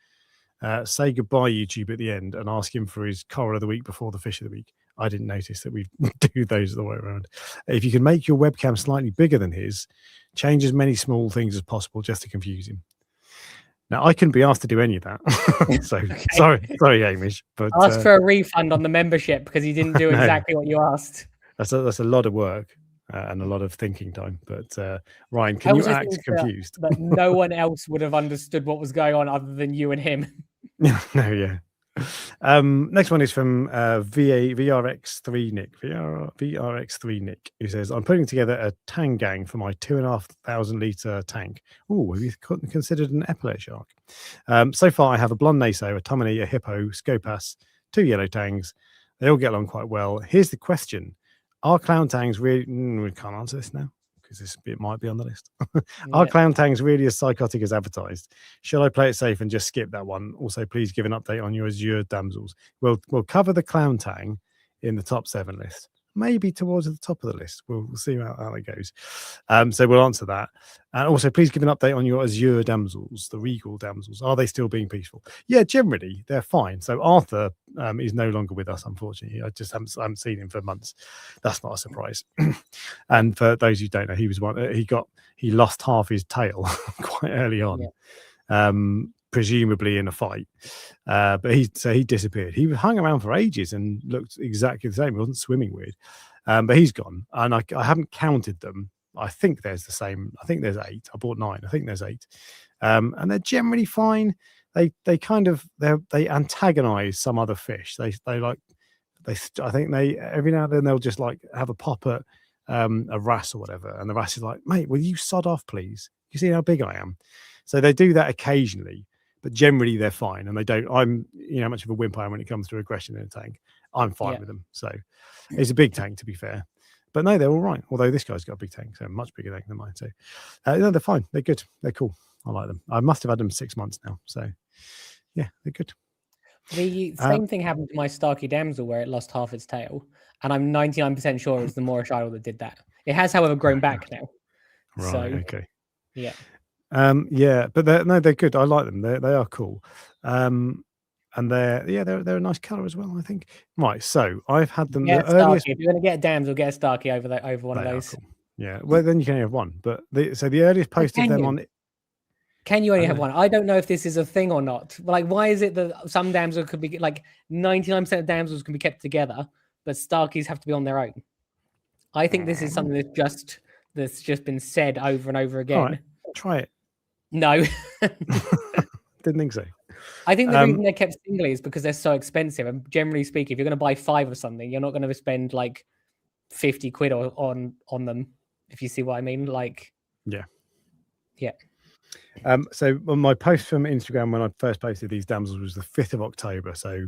Say goodbye YouTube at the end and ask him for his coral of the week before the fish of the week. I didn't notice that we do those the way around. If you can make your webcam slightly bigger than his, change as many small things as possible just to confuse him. Now, I couldn't be asked to do any of that. So, sorry, Hamish. But ask for a refund on the membership because you didn't do exactly what you asked. That's a lot of work and a lot of thinking time. But Ryan, can you act confused? That no one else would have understood what was going on other than you and him. No, yeah. Next one is from VRX3 Nick. VRX3 Nick, who says, I'm putting together a tang gang for my 2,500 litre tank. Oh, have you considered an epaulet shark? So far I have a blonde naso, a tomini, a hippo, scopas, 2 yellow tangs. They all get along quite well. Here's the question. Are clown tangs really... we can't answer this now because it might be on the list. Are clown tangs really as psychotic as advertised? Should I play it safe and just skip that one? Also, please give an update on your azure damsels. We'll cover the clown tang in the top 7 list. maybe towards the top of the list. We'll see how it goes. So we'll answer that. And also, please give an update on your azure damsels, the regal damsels. Are they still being peaceful? Yeah, generally they're fine. So Arthur is no longer with us, unfortunately. I just haven't seen him for months. That's not a surprise. And for those who don't know, he was one. He lost half his tail quite early on. Yeah. Presumably in a fight, but he disappeared. He hung around for ages and looked exactly the same. He wasn't swimming weird, but he's gone, and I haven't counted them. I think there's the same. I think there's 8. I bought 9. I think there's 8, and they're generally fine. They antagonize some other fish. I think they every now and then they'll just like have a pop at a wrasse or whatever, and the wrasse is like, mate, will you sod off, please? You see how big I am. So they do that occasionally. But generally they're fine, and they don't. I'm, how much of a wimp I am when it comes to aggression in a tank. I'm fine with them. So it's a big tank, to be fair. But no, they're all right. Although this guy's got a big tank, so a much bigger tank than mine. So no, they're fine. They're good. They're cool. I like them. I must have had them 6 months now. So yeah, they're good. The same thing happened to my Starkey damsel, where it lost half its tail, and I'm 99% sure it was the Moorish idol that did that. It has, however, grown back now. Right. So, okay. Yeah. Yeah, but they're good. I like them. They are cool. And they're a nice color as well, I think. Right, so I've had them. Yeah, the earliest... If you're going to get a damsel, get a Starkey over one of those. Cool. Yeah, well then you can only have one. But the earliest post of them on. Can you only have one? I don't know if this is a thing or not. Like, why is it that some damsels could be like 99% of damsels can be kept together, but Starkies have to be on their own? I think this is something that's just been said over and over again. All right, try it. No. Didn't think so. I think the reason they're kept singly is because they're so expensive. And generally speaking, if you're going to buy 5 of something, you're not going to spend like 50 quid on them, if you see what I mean. Like, yeah. So on my post from Instagram when I first posted these damsels was the 5th of October. So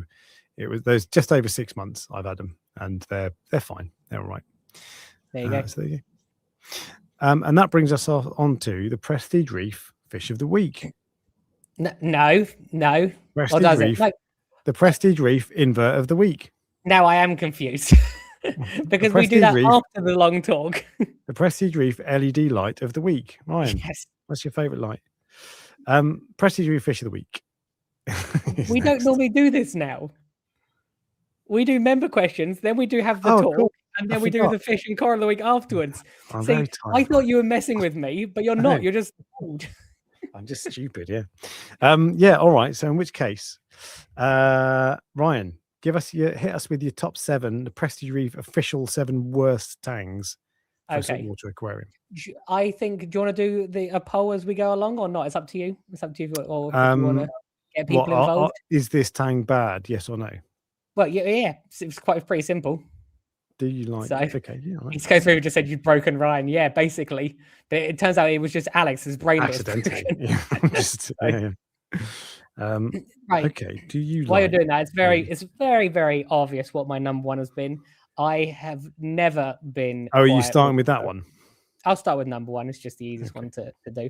there's just over 6 months I've had them, and they're fine. They're all right. There you go. So there you go. And that brings us on to the Prestige Reef Fish of the Week. No. Prestige Reef, the Prestige Reef Invert of the Week. Now I am confused because we do that after the long talk. The Prestige Reef LED Light of the Week. Ryan, yes. What's your favourite light? Prestige Reef Fish of the Week. We don't normally do this now. We do member questions, then we do have the talk. Cool. And then we do the fish and coral of the week afterwards. See, I thought you were messing with me, but you're not. You're just old. I'm just stupid, yeah. Yeah, all right. So in which case, Ryan, hit us with your top 7, the Prestige Reef official 7 worst tangs for a saltwater aquarium. I think, do you want to do a poll as we go along or not? It's up to you. It's up to you, or if you want to get people involved. Is this tang bad? Yes or no? Well, yeah. It's pretty simple. Do you like? So, okay, yeah. Right. It's because we just said you'd broken Ryan. Yeah, basically. But it turns out it was just Alex's brain. Accidentally. Right. Okay. Do you? While you're doing that, it's very, very obvious what my number 1 has been. I have never been. Oh, are you starting with that one? I'll start with number 1. It's just the easiest one to do.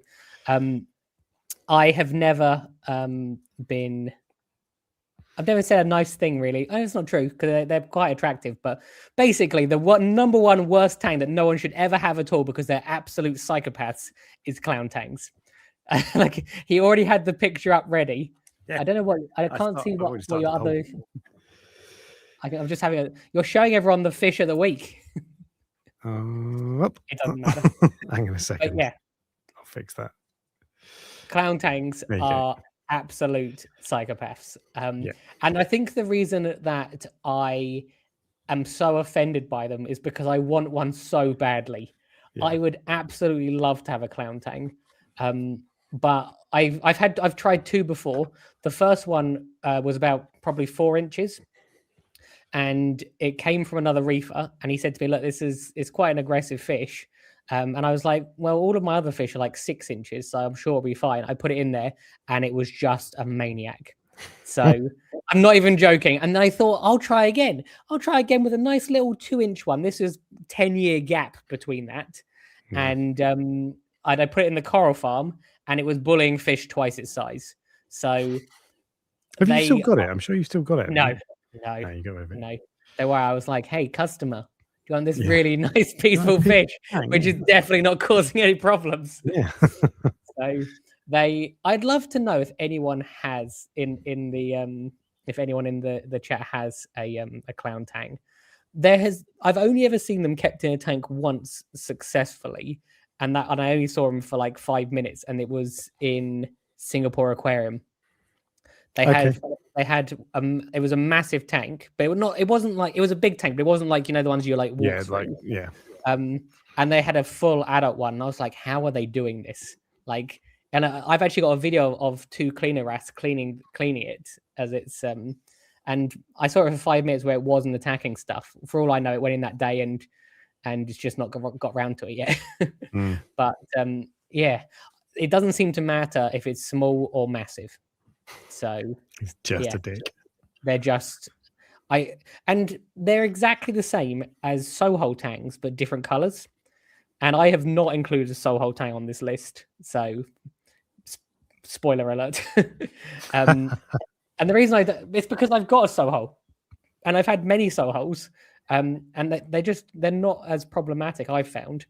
I have never been. I've never said a nice thing, really. Oh, it's not true because they're quite attractive. But basically, the number 1 worst tang that no one should ever have at all because they're absolute psychopaths is clown tangs. Like, he already had the picture up ready. Yeah. I don't know what I can't see what your other. I'm just having You're showing everyone the fish of the week. It doesn't matter. Hang on a second. But yeah, I'll fix that. Clown tangs are absolute psychopaths. And I think the reason that I am so offended by them is because I want one so badly. Yeah. I would absolutely love to have a clown tang. But I've tried 2 before. The first one was about probably 4 inches. And it came from another reefer, and he said to me, "Look, it's quite an aggressive fish." And I was like, "Well, all of my other fish are like 6 inches, so I'm sure it'll be fine." I put it in there, and it was just a maniac. So I'm not even joking. And I thought, I'll try again. I'll try again with a nice little 2-inch one. This is 10-year gap between that, and I put it in the coral farm, and it was bullying fish twice its size. So have you still got it? I'm sure you still got it. No. You got it. No. They were. I was like, "Hey, customer, you want this Yeah. really nice, peaceful fish, which is definitely not causing any problems. Yeah. So I'd love to know if anyone has in the if anyone in the chat has a clown tang. I've only ever seen them kept in a tank once successfully, and I only saw them for like 5 minutes, and it was in Singapore Aquarium. They had it was a massive tank, but it wasn't like, it was a big tank, but it wasn't like, you know, the ones you like walk through. And they had a full adult one, and I was like, how are they doing this? Like, and I've actually got a video of 2 cleaner rats cleaning it as it's and I saw it for 5 minutes where it wasn't attacking stuff. For all I know, it went in that day and it's just not got round to it yet. But yeah, it doesn't seem to matter if it's small or massive. So it's just a dick. And they're exactly the same as Soho tangs, but different colors. And I have not included a Soho tang on this list. So spoiler alert. And the reason it's because I've got a Soho and I've had many Sohos. And they're not as problematic, I've found,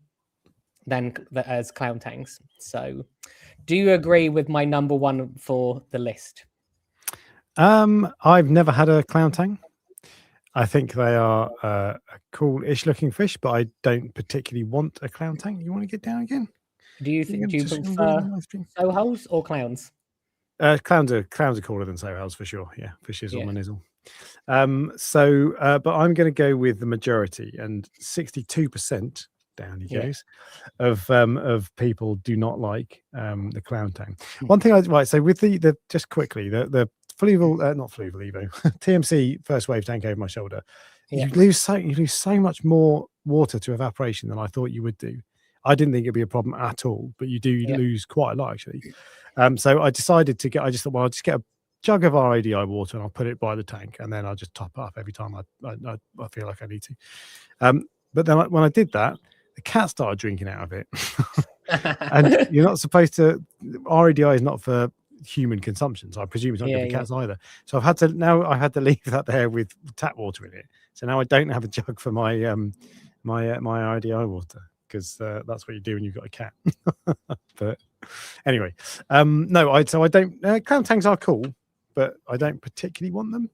as clown tangs. So do you agree with my number one for the list? I've never had a clown tang. I think they are a cool-ish looking fish, but I don't particularly want a clown tang. You want to get down again? Do you prefer Sohos or clowns? Clowns are cooler than Sohos for sure. Yeah, fishes or manizzle. But I'm going to go with the majority, and 62%. Down he goes. Of people do not like the clown tang. One thing so with the just quickly the Fluval, not Fluval Evo, TMC first wave tank over my shoulder. You lose so much more water to evaporation than I thought you would do. I didn't think it'd be a problem at all, but you do lose quite a lot actually. So I decided to I just thought, well, I'll just get a jug of RADI water and I'll put it by the tank, and then I'll just top it up every time I feel like I need to. But then when I did that, the cat started drinking out of it. And you're not supposed to, RADI is not for human consumption, so I presume it's not good for cats either. So I had to leave that there with tap water in it. So now I don't have a jug for my my RADI water, because that's what you do when you've got a cat. But anyway, I don't, clown tangs are cool, but I don't particularly want them.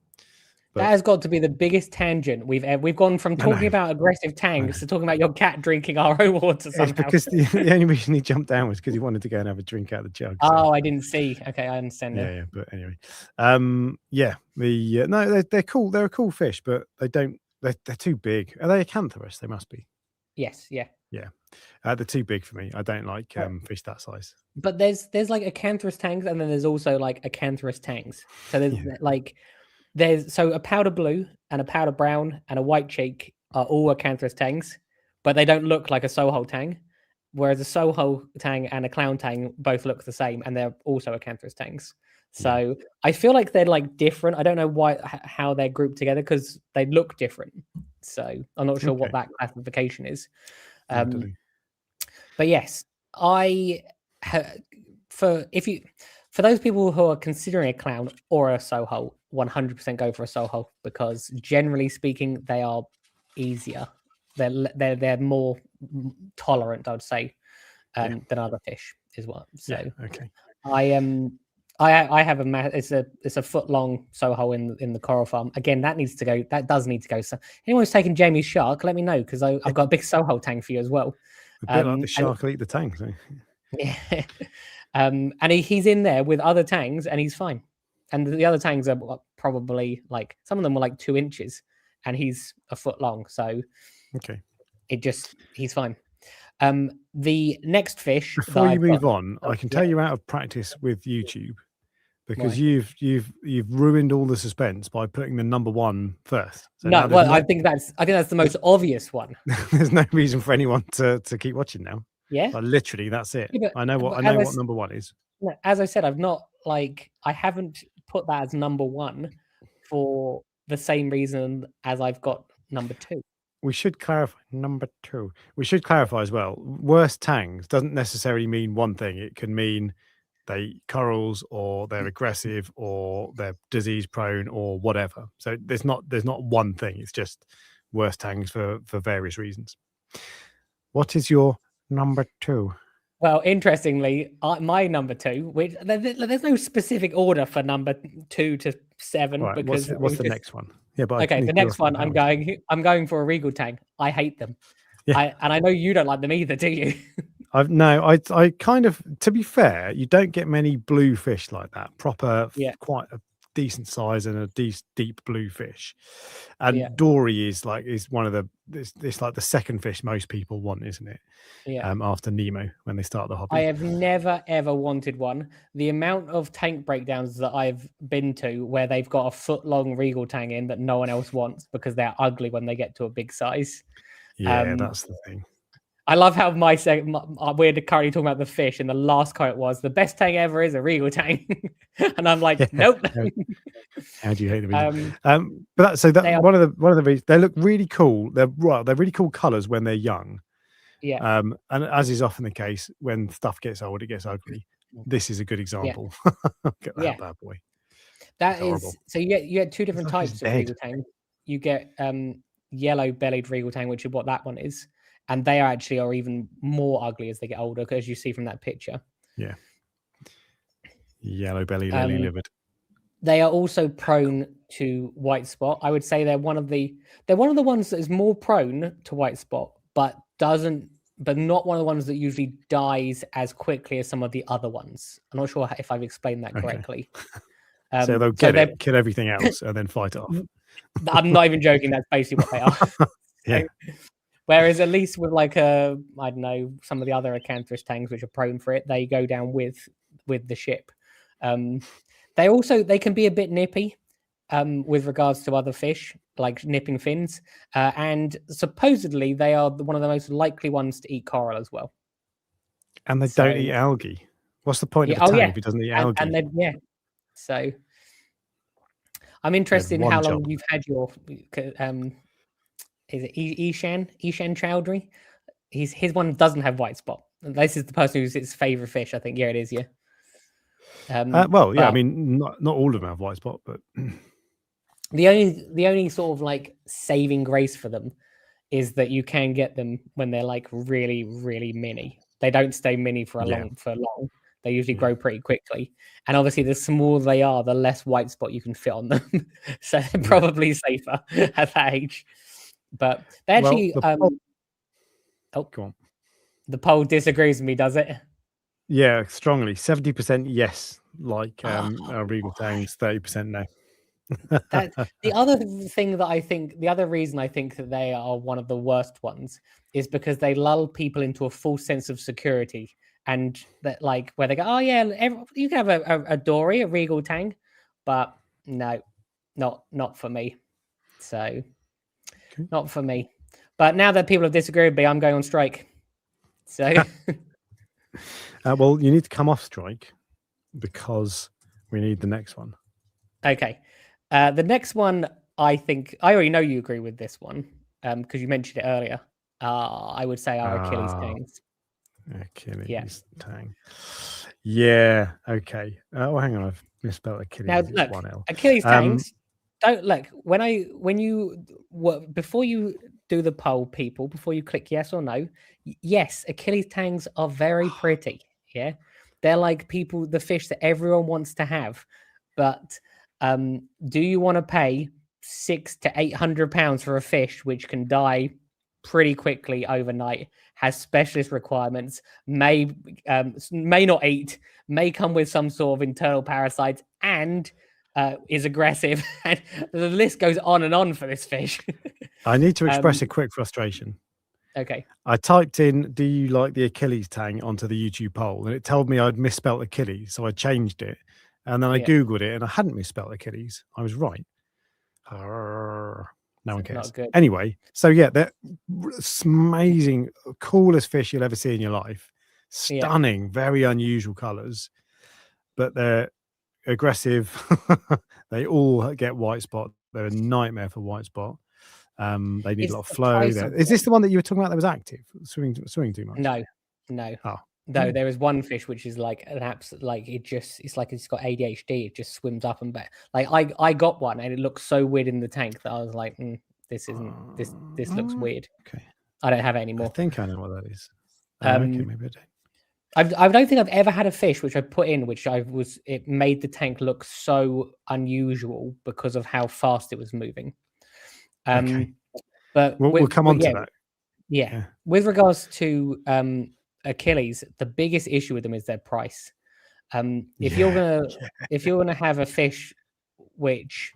That has got to be the biggest tangent we've gone from talking about aggressive tangs to talking about your cat drinking RO water somehow. It's because the only reason he jumped down was because he wanted to go and have a drink out of the jug. So. Oh, I didn't see. Okay, I understand now. Yeah, but anyway, no, they're cool. They're a cool fish, but they're too big. Are they acantharus? They must be. Yes, yeah. They're too big for me. I don't like fish that size. But there's like acantharus tangs, and then there's also like acantharus tangs. So there's so a powder blue and a powder brown and a white cheek are all acantharus tangs, but they don't look like a Soho tang. Whereas a Soho tang and a clown tang both look the same, and they're also acantharus tangs. So I feel like they're like different. I don't know how they're grouped together, because they look different. So I'm not sure what that classification is. But yes, for those people who are considering a clown or a Soho, 100% go for a Soho, because generally speaking, they are easier. They're more tolerant, I would say, than other fish as well. So I have it's a foot long Soho in the coral farm. Again, that does need to go. So anyone who's taking Jamie's shark, let me know, because I've got a big Soho tank for you as well. A bit like the shark will eat the tank. So. Yeah. And he's in there with other tangs, and he's fine. And the other tangs are probably like, some of them were like 2 inches, and he's a foot long. So he's fine. The next fish. Before you move on, I can tell you're out of practice with YouTube, because you've ruined all the suspense by putting the number one first. So I think that's the most obvious one. There's no reason for anyone to keep watching now. Yeah, literally, that's it. I know what number one is. As I said, I haven't put that as number one for the same reason as I've got number two. We should clarify number two. We should clarify as well. Worst tangs doesn't necessarily mean one thing. It can mean they eat corals, or they're aggressive, or they're disease prone, or whatever. So there's not one thing. It's just worse tangs for various reasons. What is your number 2? Well, interestingly, my number 2, which there's no specific order for number 2 to 7 Right, because what's the next one? Yeah, but okay, the next one I'm going for a regal tang. I hate them. Yeah. And I know you don't like them either, do you? I kind of, to be fair, you don't get many blue fish like that. Proper, quite a decent size and a deep blue fish. And dory is one of the it's like the second fish most people want, isn't it? Yeah. After Nemo when they start the hobby. I have never ever wanted one. The amount of tank breakdowns that I've been to where they've got a foot-long regal tang in that no one else wants because they're ugly when they get to a big size. Yeah, that's the thing. I love how we're currently talking about the fish, and the last quote was, "The best tang ever is a regal tang," and I'm like, nope. How do you hate the regal? But one of the reasons they look really cool. They're really cool colors when they're young. Yeah. And as is often the case, when stuff gets old, it gets ugly. This is a good example. Get that bad boy. That is so. You get two different types of regal tang. You get yellow-bellied regal tang, which is what that one is. And they are even more ugly as they get older, as you see from that picture. Yeah. Yellow belly, lily livered. They are also prone to white spot. I would say they're one of the ones that is more prone to white spot, but not one of the ones that usually dies as quickly as some of the other ones. I'm not sure if I've explained that correctly. So they'll kill everything else and then fight it off. I'm not even joking. That's basically what they are. Yeah. Whereas at least with I don't know, some of the other acanthus tangs which are prone for it, they go down with the ship. They can be a bit nippy with regards to other fish, like nipping fins. And supposedly they are one of the most likely ones to eat coral as well. And they don't eat algae. What's the point of a tang if it doesn't eat algae? So I'm interested in how long you've had your is it Ishan Chowdhury? His one doesn't have white spot. This is the person who's his favorite fish, I think. Yeah, it is. Yeah. I mean, not all of them have white spot, but the only sort of like saving grace for them is that you can get them when they're like really, really mini. They don't stay mini for long. They usually grow pretty quickly, and obviously, the smaller they are, the less white spot you can fit on them. So they're probably safer at that age. But they actually, go on. The poll disagrees with me, does it? Yeah, strongly. 70% yes, like regal tangs. 30% no. The other reason I think that they are one of the worst ones is because they lull people into a false sense of security, and that like where they go, oh yeah, you can have a dory, a regal tang, but no, not for me. So. Not for me. But now that people have disagreed with me, I'm going on strike. So, well, you need to come off strike because we need the next one. Okay. The next one, I think I already know you agree with this one because you mentioned it earlier. I would say our Achilles tangs. Achilles tang. Yeah. Okay. Oh, hang on. I've misspelled Achilles. Now, look, one L. Achilles tangs. Don't look before you do the poll, people, before you click yes or no. Yes, Achilles tangs are very pretty. Yeah, they're like the fish that everyone wants to have. But do you want to pay £600 to £800 for a fish which can die pretty quickly overnight, has specialist requirements, may not eat, may come with some sort of internal parasites, and is aggressive, and the list goes on and on for this fish. I need to express a quick frustration. Okay. I typed in, do you like the Achilles tang onto the YouTube poll, and it told me I'd misspelled Achilles, so I changed it. And then I Googled it, and I hadn't misspelled Achilles. I was right. No one cares. Anyway, so yeah, they're amazing, coolest fish you'll ever see in your life. Stunning, very unusual colors, but they're aggressive. They all get white spot. They're a nightmare for white spot. They need a lot of flow. Is this the one that you were talking about that was active, swimming too much? No. No, there is one fish which is like an absolute, like it's like it's got ADHD. It just swims up and back. Like I got one and it looked so weird in the tank that I was like, this isn't this looks weird. Okay. I don't have it I anymore. think I know what that is. Okay, maybe I don't. I don't think I've ever had a fish which I put in, it made the tank look so unusual because of how fast it was moving. Okay. But We'll come on to that. Yeah. With regards to Achilles, the biggest issue with them is their price. If you're gonna have a fish which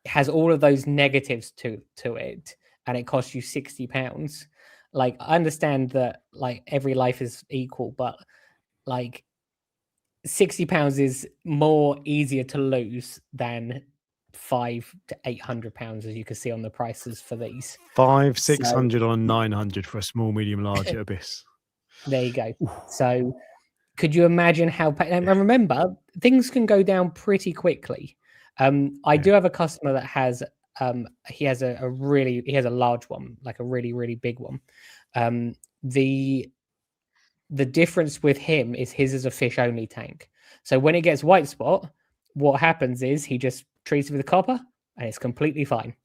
has all of those negatives to it, and it costs you £60, like I understand that like every life is equal, but like £60 is more easier to lose than £500 to £800, as you can see on the prices for these. 500, 600 or 900 for a small, medium, large at Abyss. There you go. So could you imagine how, and remember, things can go down pretty quickly. I do have a customer that has, he has a large one, like a really, really big one. The difference with him is his is a fish only tank. So when it gets white spot, what happens is he just treats it with copper and it's completely fine.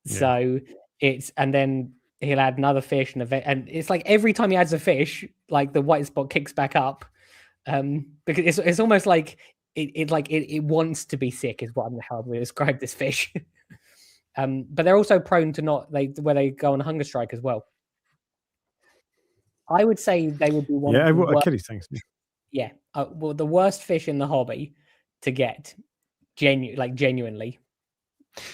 Yeah. So and then he'll add another fish and it's like every time he adds a fish, like the white spot kicks back up. Because it's almost like it wants to be sick is how I would describe this fish. But they're also prone to where they go on hunger strike as well. I would say they would be one of the worst. Achilles tanks. Yeah. Well, the worst fish in the hobby to get, genuinely.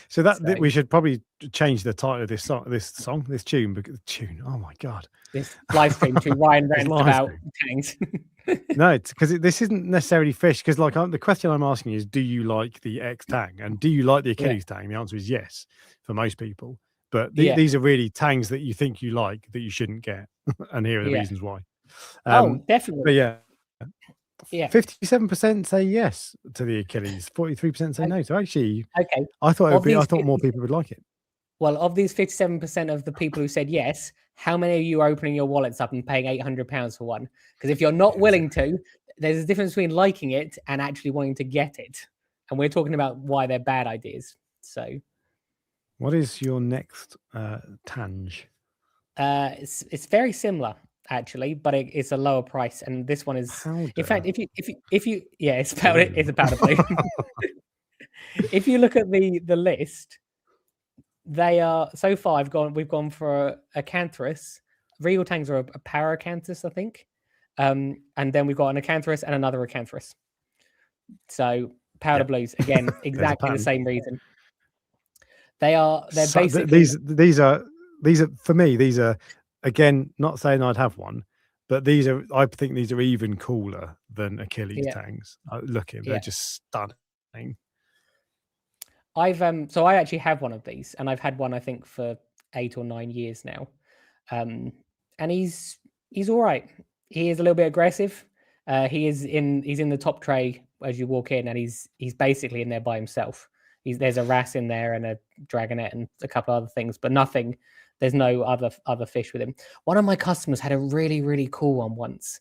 So we should probably change the title of this tune. Oh my god! This live stream to Ryan rants about tangs. No, it's because this isn't necessarily fish. Because the question I'm asking is, do you like the X tang and do you like the Achilles tang? The answer is yes for most people. But these are really tangs that you think you like that you shouldn't get, and here are the reasons why. Definitely. But yeah. 57% say yes to the Achilles. 43% say no. So actually, okay, I thought more people would like it. Well, of these 57% of the people who said yes, how many of you are opening your wallets up and paying £800 for one? Because if you're not willing to, there's a difference between liking it and actually wanting to get it. And we're talking about why they're bad ideas. So, what is your next Tangs? It's very similar actually, but it's a lower price. And this one is, in fact, if you, it's a powder blue. If you look at the list. They are so far. We've gone for a Acanthus. Regal tangs are a Paracanthus, I think, and then we've got an Acanthus and another Acanthus. So powder blues again, exactly the same reason. They're basically these are for me. These are again not saying I'd have one, but I think these are even cooler than Achilles tangs. They're just stunning. So I actually have one of these, and I've had one I think for 8 or 9 years now, and he's all right. He is a little bit aggressive. He's in the top tray as you walk in, and he's basically in there by himself. There's a wrasse in there and a dragonet and a couple other things, but nothing. There's no other fish with him. One of my customers had a really, really cool one once.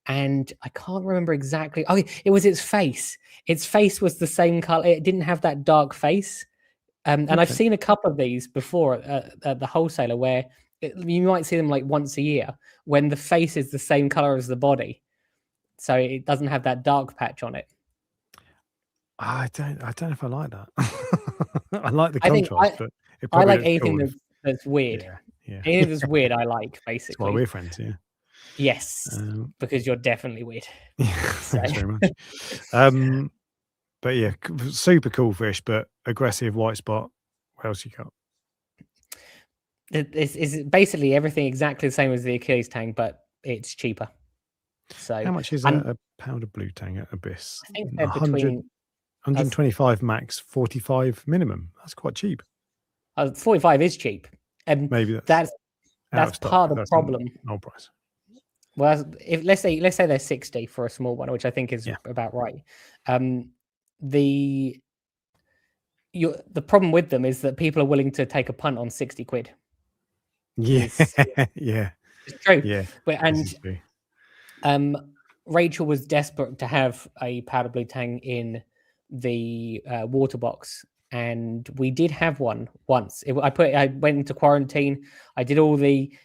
And I can't remember exactly. Oh, it was its face. Its face was the same color. It didn't have that dark face. And I've seen a couple of these before at the wholesaler where you might see them like once a year when the face is the same color as the body. So it doesn't have that dark patch on it. I don't know if I like that. I like the contrast, but I like anything that's weird. Yeah. Anything that's weird, I like, basically. That's why we're friends, yeah. Yes, because you're definitely weird. Thanks very much. But yeah, super cool fish, but aggressive white spot. What else you got? It's basically everything exactly the same as the Achilles tang, but it's cheaper. So how much is a powder blue tang at Abyss? I think they're between 125 max, 45 minimum. That's quite cheap. 45 is cheap. Maybe that's part of the problem. No price. Well, let's say they're 60 for a small one, which I think is about right. The problem with them is that people are willing to take a punt on 60 quid. Yeah, it's true. Yeah, and Rachel was desperate to have a powder blue tang in the water box and we did have one once. I went into quarantine. I did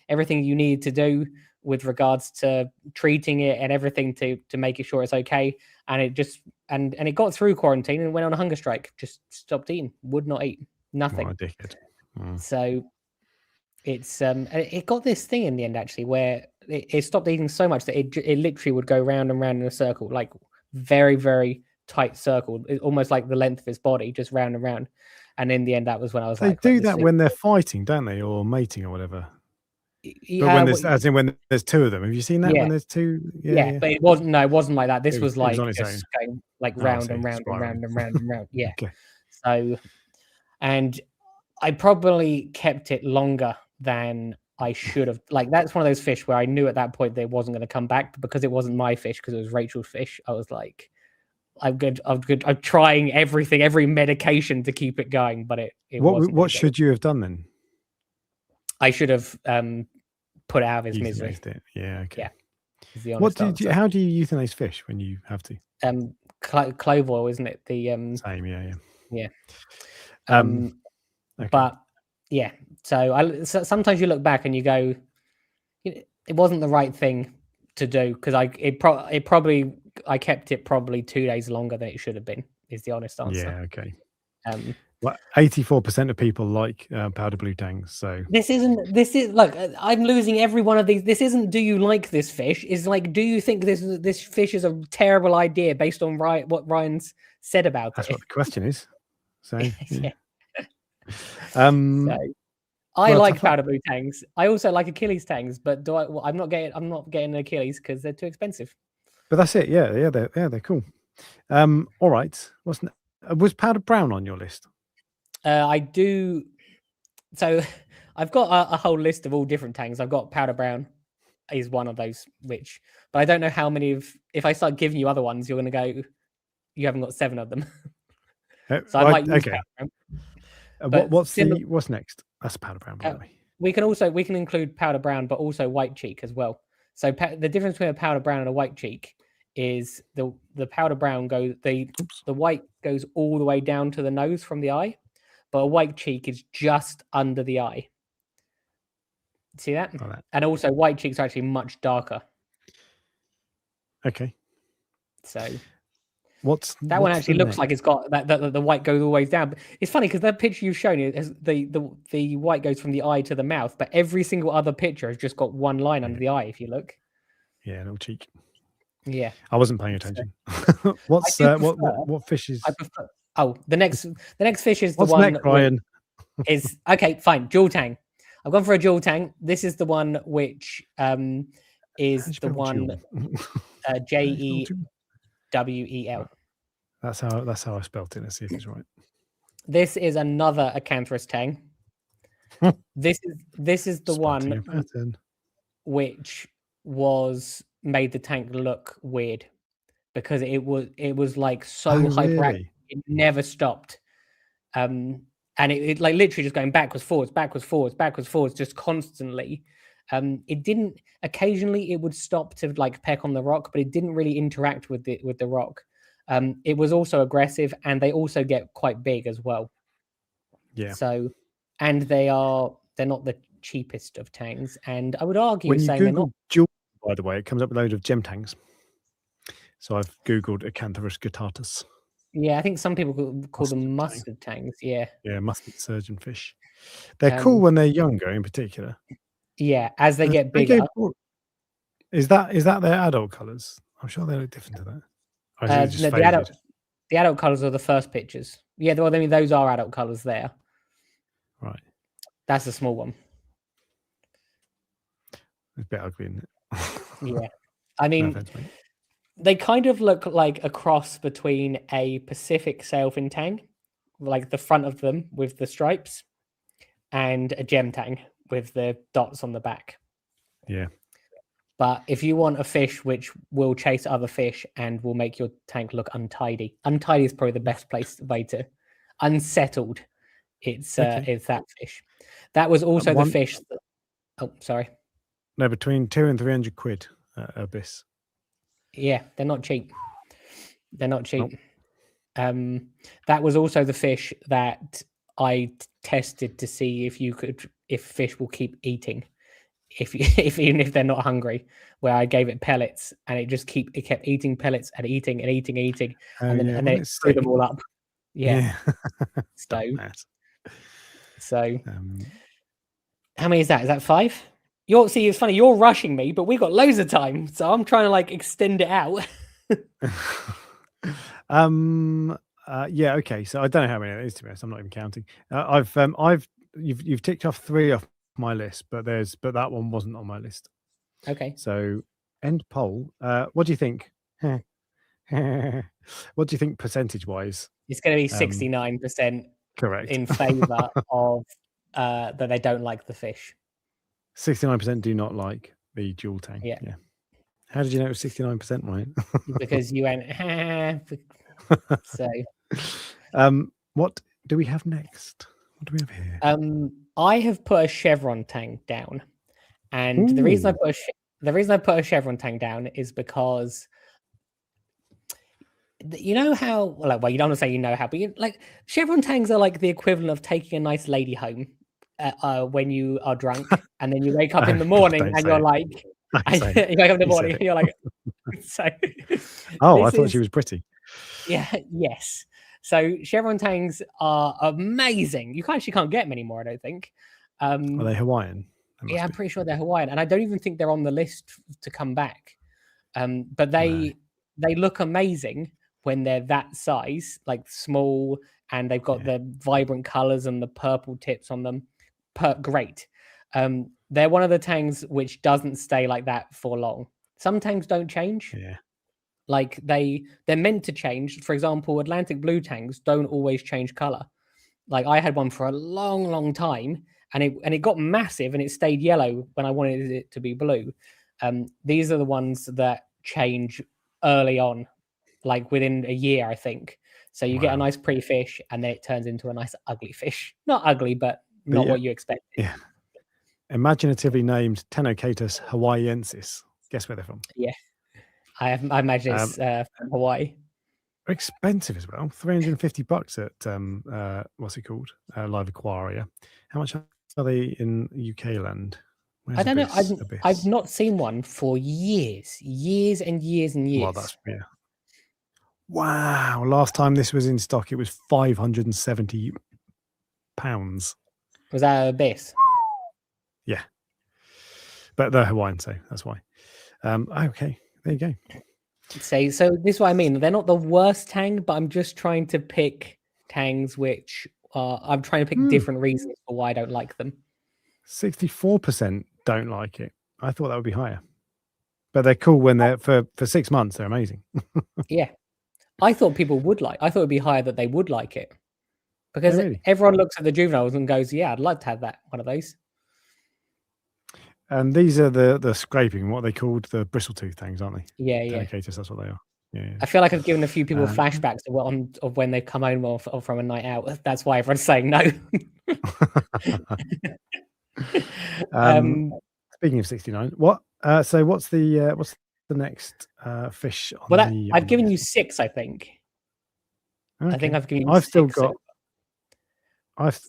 everything you needed to do with regards to treating it and everything to make it sure it's okay. And it just and it got through quarantine and went on a hunger strike. Just stopped eating, would not eat, nothing. What a dickhead. So it got this thing in the end actually where it stopped eating so much that it literally would go round and round in a circle, like very, very tight circle, almost like the length of its body, just round and round. And in the end, that was when I was they do that when they're fighting, don't they, or mating or whatever? But when there's, as in when there's two of them, have you seen that? Yeah. When there's two, yeah. But it wasn't. No, it wasn't like that. This was like on its just own. going like round and round and round and round and round. Yeah. Okay. So, and I probably kept it longer than I should have. Like that's one of those fish where I knew at that point that it wasn't going to come back, but because it wasn't my fish, because it was Rachel's fish, I was like, I'm good. I'm trying everything, every medication to keep it going, but it wasn't. What should you have done then? I should have put it out of his misery. Yeah. Okay. Yeah. What how do you euthanize fish when you have to? Clove oil, isn't it? The same. Yeah. Okay. But yeah, so sometimes you look back and you go, it wasn't the right thing to do because I kept it probably 2 days longer than it should have been. Is the honest answer. Yeah. Okay. Well, 84% of people like powder blue tangs. So this is look. I'm losing every one of these. This isn't. Do you like this fish? Is like. Do you think this fish is a terrible idea based on what Ryan's said about That's it? what the question is. So yeah. I like powder blue tangs. I also like Achilles tangs, but I'm not getting Achilles because they're too expensive. But that's it. Yeah, they're cool. All right. Was powder brown on your list? I do. So I've got a whole list of all different tangs. I've got powder brown is one of those, but I don't know how many if I start giving you other ones, you're going to go, you haven't got 7 of them. So I might use powder brown. What's next? That's powder brown, by the way. We can include powder brown, but also white cheek as well. So the difference between a powder brown and a white cheek is the powder brown the white goes all the way down to the nose from the eye, but a white cheek is just under the eye. See that? And also white cheeks are actually much darker. Okay. So that one actually looks like it's got that the white goes all the way down. But it's funny because that picture you've shown is the white goes from the eye to the mouth, but every single other picture has just got one line under the eye. If you look, yeah, little cheek. Yeah, I wasn't paying attention. What fish is? I prefer. Oh, the next fish is the What's one. Next, Ryan? Is okay, fine. Jewel tang. I've gone for a jewel tang. This is the one which is the one JEWEL. That's how I spelt it. Let's see if it's right. This is another Acanthrus tang. This is the one which made the tank look weird because it was like so hyperactive. Really? It never stopped. And it like literally just going backwards, forwards, just constantly. It didn't. Occasionally, it would stop to like peck on the rock, but it didn't really interact with the rock. It was also aggressive, and they also get quite big as well. Yeah. So, and they're not the cheapest of tangs, and I would argue when you saying Google they're not. Jewel, by the way, it comes up with a load of gem tangs. So I've Googled Acanthrus guttatus. Yeah, I think some people call them mustard tangs. Yeah. Yeah, mustard surgeonfish. They're cool when they're younger, in particular. Yeah, as they get bigger. Is that their adult colours? I'm sure they look different to that. The adult colours are the first pictures. Yeah, well, I mean, those are adult colours there. Right. That's a small one. It's a bit ugly, isn't it? Yeah. I mean, they kind of look like a cross between a Pacific sailfin tang, like the front of them with the stripes, and a gem tang with the dots on the back. Yeah. But if you want a fish which will chase other fish and will make your tank look untidy is probably the best way to unsettled. It's that fish. That was also the fish. Sorry. No, between 200 and 300 quid Abyss. Yeah, they're not cheap. They're not cheap. That was also the fish that I tested to see if fish will keep eating, if even if they're not hungry. Where I gave it pellets and it kept eating pellets and eating and eating and eating, Oh, and then yeah, and when then it it's threw sick. them all up. Yeah. So Dumbass. so Um, how many is that? Is that 5? It's funny. You're rushing me, but we got loads of time, so I'm trying to like extend it out. yeah, okay. So I don't know how many it is, to be honest. I'm not even counting. You've ticked off 3 off my list, but that one wasn't on my list. Okay. So end poll. What do you think? What do you think percentage wise? It's going to be 69% Correct. in favor of that they don't like the fish. 69% do not like the dual tang. Yeah. Yeah. How did you know it was 69%, right? Because you went, so. What do we have next? What do we have here? I have put a chevron tang down, and the reason I put a chevron tang down is because you know how well you don't want to say you know how, but like chevron tangs are like the equivalent of taking a nice lady home when you are drunk, and then you wake up in the morning and you're like, you wake up in the morning and you're like, so. Oh, I thought she was pretty. Yeah. Yes. So chevron tangs are amazing. You actually can't get them anymore, I don't think. Are they Hawaiian? Yeah, I'm pretty sure they're Hawaiian, and I don't even think they're on the list to come back. But they look amazing when they're that size, like small, and they've got the vibrant colors and the purple tips on them. Great. They're one of the tangs which doesn't stay like that for long. Some tangs don't change. Yeah. Like they're meant to change. For example, Atlantic blue tangs don't always change color. Like I had one for a long, long time, and it got massive and it stayed yellow when I wanted it to be blue. These are the ones that change early on, like within a year, I think. So you get a nice pretty fish, and then it turns into a nice ugly fish. Not ugly, but not what you expected. Yeah. Imaginatively named Tenocatus hawaiiensis. Guess where they're from? Yeah. I imagine it's from Hawaii. Expensive as well. $350 at what's it called? Live Aquaria. How much are they in UK land? Where's I don't know. Abyss? I've not seen one for years and years and years. Well, that's Wow. Last time this was in stock, it was £570. Was that Abyss? Yeah. But they're Hawaiian, so that's why. Okay. There you go. So this is what I mean. They're not the worst tang, but I'm just trying to pick tangs which I'm trying to pick different reasons for why I don't like them. 64% don't like it. I thought that would be higher. But they're cool when they're for 6 months. They're amazing. Yeah. I thought people would like. I thought it'd be higher that they would like it. Because everyone looks at the juveniles and goes, yeah, I'd like to have one of those. And these are the scraping, what they called the bristle-tooth things, aren't they? Yeah. Tenocatus, that's what they are. Yeah. I feel like I've given a few people flashbacks of when they've come home or from a night out. That's why everyone's saying no. Speaking of 69, so what's the next fish on I've given you 6, I think. Okay. I think I've given you I've 6. Still got.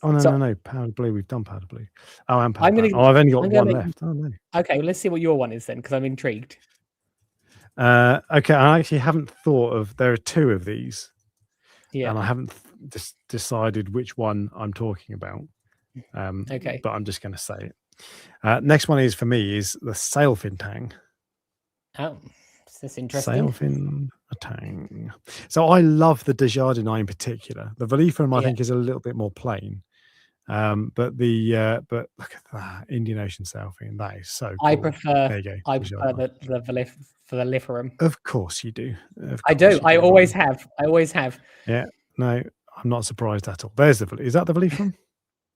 No. Powder blue. We've done powder blue. Oh, and powder brown. I've only got one left. Oh, no. Okay, let's see what your one is then, because I'm intrigued. Okay, I actually haven't thought of. There are 2 of these. Yeah. And I haven't decided which one I'm talking about. Okay. But I'm just going to say it. Next one is for me is the sailfin tang. Oh, that's interesting. Sailfin tang. So I love the Desjardins in particular. The Voliferum I think is a little bit more plain. But look at that Indian Ocean sailfin. That is so cool. I prefer. There you go. I prefer the Voliferum. Of course you do. I do. I always have. Yeah. No, I'm not surprised at all. Is that the Voliferum?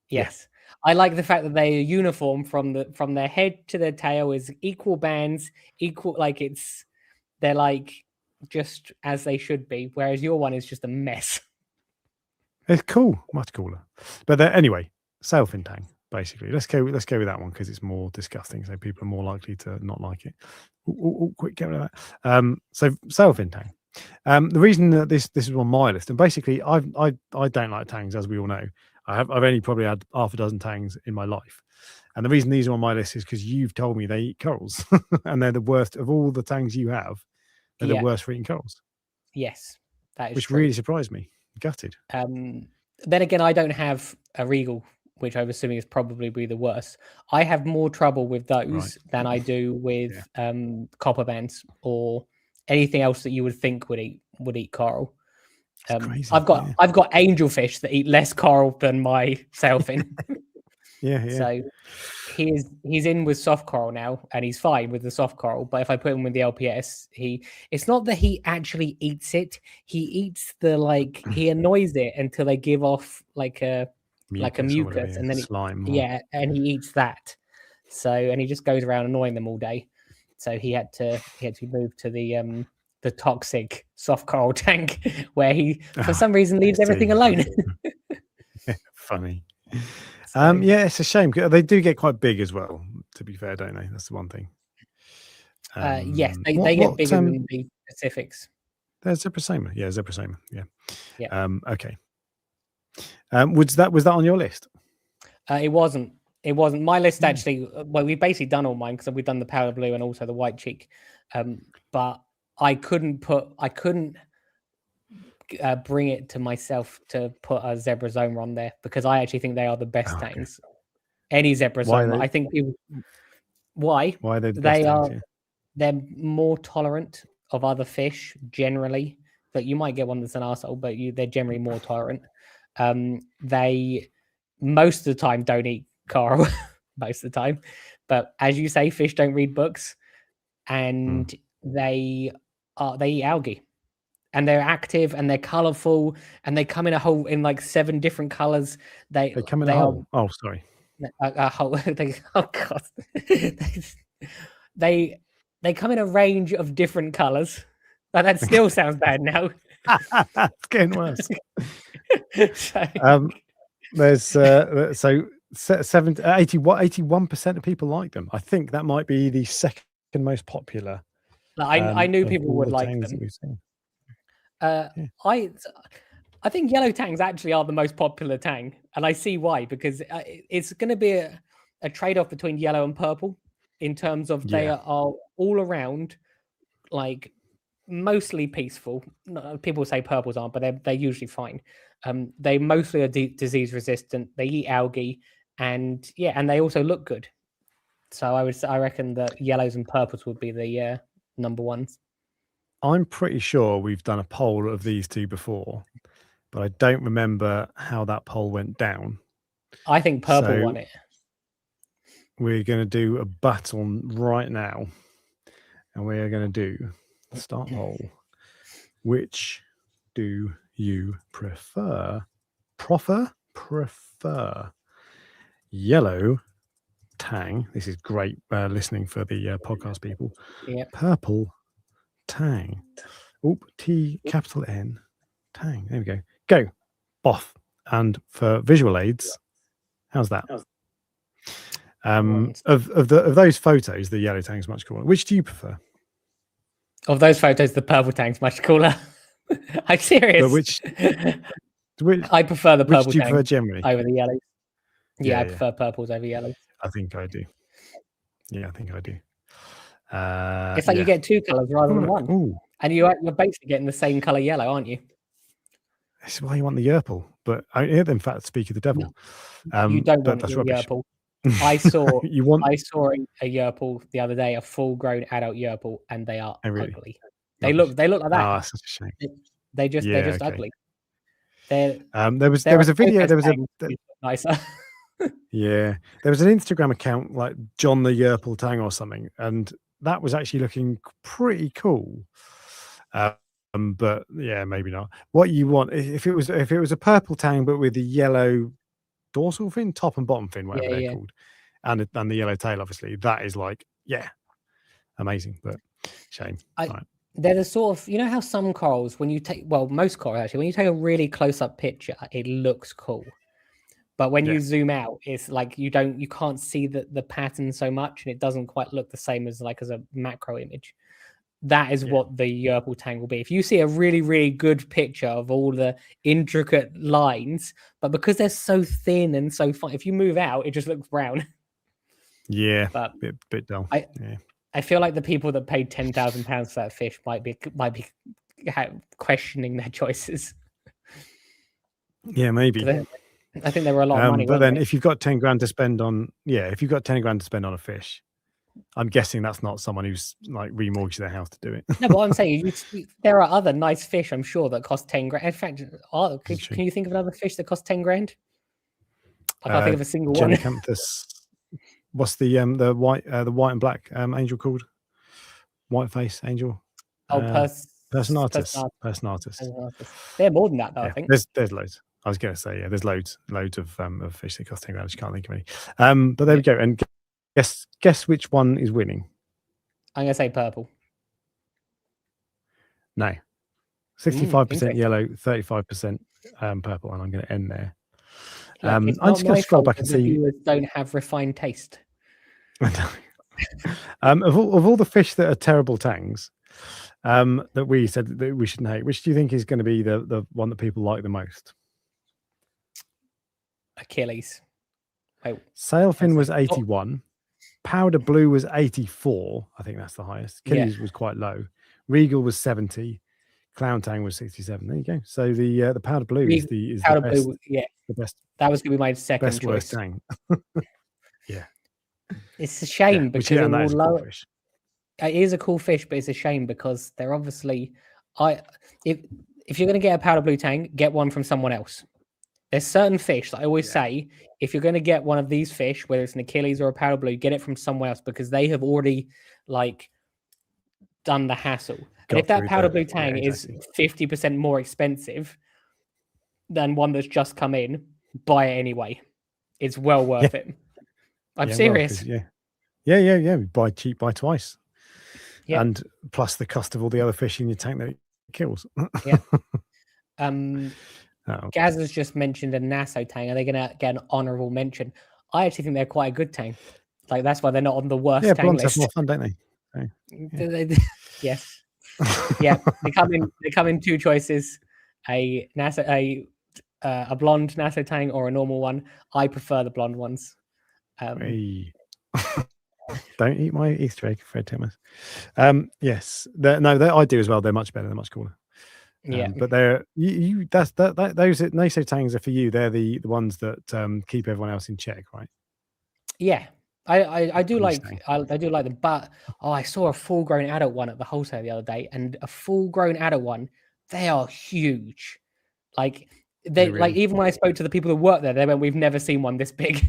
Yes. I like the fact that they are uniform from their head to their tail is equal bands, they're like just as they should be, whereas your one is just a mess. It's cool, much cooler. But anyway, sailfin tang, basically. Let's go with that one because it's more disgusting, so people are more likely to not like it. Quick, get rid of that. So sailfin tang. The reason that this is on my list, and basically I don't like tangs, as we all know. I've only probably had half a dozen tangs in my life, and the reason these are on my list is because you've told me they eat corals, and they're the worst of all the tangs you have. They're the worst for eating corals. Yes, that is which true. really surprised me. Gutted. Then again, I don't have a regal, which I'm assuming is probably be the worst. I have more trouble with those than I do with copper bands or anything else that you would think would eat coral. Crazy. I've got angelfish that eat less coral than my sailfin. yeah. So he's in with soft coral now, and he's fine with the soft coral. But if I put him with the LPS, it's not that he actually eats it. He eats he annoys it until they give off like a mucus, and then slime. And he eats that. So and he just goes around annoying them all day. So he had to move to the toxic soft coral tank where he for some reason leaves everything alone. Funny. Yeah, it's a shame. They do get quite big as well, to be fair, don't they? That's the one thing. Yes, they get bigger than the Pacifics. There's Zebrasoma. Yeah, Zebrasoma. Yeah. Okay. Was that on your list? It wasn't. It wasn't. My list actually, well, we've basically done all mine because we've done the powder blue and also the white cheek. But I couldn't bring it to myself to put a Zebrasoma on there because I actually think they are the best tangs. Any Zebrasoma. I think people. Why? Why are they the best tangs? Yeah. They're more tolerant of other fish generally. But you might get one that's an arsehole, but they're generally more tolerant. They most of the time don't eat coral, most of the time. But as you say, fish don't read books, and they eat algae. And they're active and they're colorful and they come in like 7 different colors. They come in a hole. Oh, sorry. A hole. Oh god. They come in a range of different colors. Oh, that still sounds bad now. It's getting worse. There's so 81% of people like them. I think that might be the second most popular. I knew people would like them. I think yellow tangs actually are the most popular tang, and I see why, because it's going to be a trade-off between yellow and purple in terms of they are all around like mostly peaceful. People say purples aren't, but they're usually fine. They mostly are disease resistant. They eat algae, and they also look good. So I reckon that yellows and purples would be the number ones. I'm pretty sure we've done a poll of these two before, but I don't remember how that poll went down. I think purple won it. We're going to do a battle right now, and we are going to do start poll. Which do you prefer? Prefer yellow tang. This is great listening for the podcast people. Yeah. Purple tang. Oop, T capital N tang. There we go. Go. Boff. And for visual aids, how's that? Of those photos, the yellow tang's much cooler. Which do you prefer? Of those photos, the purple tang's much cooler. I'm serious. But which I prefer the purple tang. Which do you prefer generally over the yellows. Yeah, I prefer purples over yellows. I think I do. Yeah, I think I do. It's like you get 2 colors rather than one. Ooh. And you're basically getting the same color yellow, aren't you? This is why you want the Yerple. But in fact, speak of the devil. No, you don't want that's a rubbish. Yerple. I saw I saw a Yerple the other day, a full-grown adult Yerple, and they are ugly. They rubbish. look like that. Oh, such a shame. They're just ugly. There was a video. There was nicer. Yeah, there was an Instagram account like John the Yerple Tang or something, and that was actually looking pretty cool. But yeah, maybe not. What you want if it was a purple tang but with the yellow dorsal fin, top and bottom fin, whatever they're called, and the yellow tail, obviously, that is like amazing. But shame. They're the sort of, you know how some corals, when you take, most corals actually, when you take a really close-up picture, it looks cool. But when you zoom out, it's like you can't see the pattern so much, and it doesn't quite look the same as a macro image. that is what the Yerple tang will be. If you see a really, really good picture of all the intricate lines, but because they're so thin and so fine, if you move out, it just looks brown. Yeah, but bit dull. I feel like the people that paid £10,000 for that fish might be questioning their choices. Yeah, maybe. I think they were a lot of money. But then, they? if you've got 10 grand to spend on, if you've got 10 grand to spend on a fish, I'm guessing that's not someone who's like remortgaged their house to do it. No, but I'm saying there are other nice fish, I'm sure, that cost 10 grand. In fact, can you think of another fish that cost 10 grand? I can't think of a single one. What's the white and black angel called? White face angel. Oh, Personatus. They're more than that, though. I think there's loads. I was going to say there's loads of fish that cost 10 grand. I just can't think of any. But there we go. And guess which one is winning. I'm going to say purple. No, 65% yellow, 35% purple, and I'm going to end there. I'm just going to scroll back and see. Viewers don't have refined taste. Of all the fish that are terrible tangs, that we said that we shouldn't hate, which do you think is going to be the one that people like the most? Achilles. Sailfin was 81. Powder blue was 84. I think that's the highest. Achilles was quite low. Regal was 70. Clown tang was 67. There you go. So the powder blue is the best. Blue, the best. That was going to be my second best choice. Worst tang. Yeah. It's a shame because that is a cool fish. It is a cool fish, but it's a shame because they're obviously if you're going to get a powder blue tang, get one from someone else. There's certain fish that I always say, if you're going to get one of these fish, whether it's an Achilles or a powder blue, get it from somewhere else because they have already done the hassle. And if that powder blue tang is 50% more expensive than one that's just come in, buy it anyway. It's well worth it. I'm serious. Yeah. Buy cheap, buy twice. Yeah. And plus the cost of all the other fish in your tank that it kills. Yeah. Gaz has just mentioned a Nassau tang. Are they going to get an honourable mention? I actually think they're quite a good tang. That's why they're not on the worst tang blondes list. have more fun, don't they? Yes. Yeah. They come in two choices: a blonde Nassau tang or a normal one. I prefer the blonde ones. Don't eat my Easter egg, Fred Thomas. Yes, I do as well. They're much better. They're much cooler. But they're those Nassau tangs are for you. They're the ones that keep everyone else in check, right? Yeah, I do like them. But I saw a full-grown adult one at the wholesale the other day, and a full-grown adult one, they are huge. Even when I spoke to the people who work there, they went, "We've never seen one this big."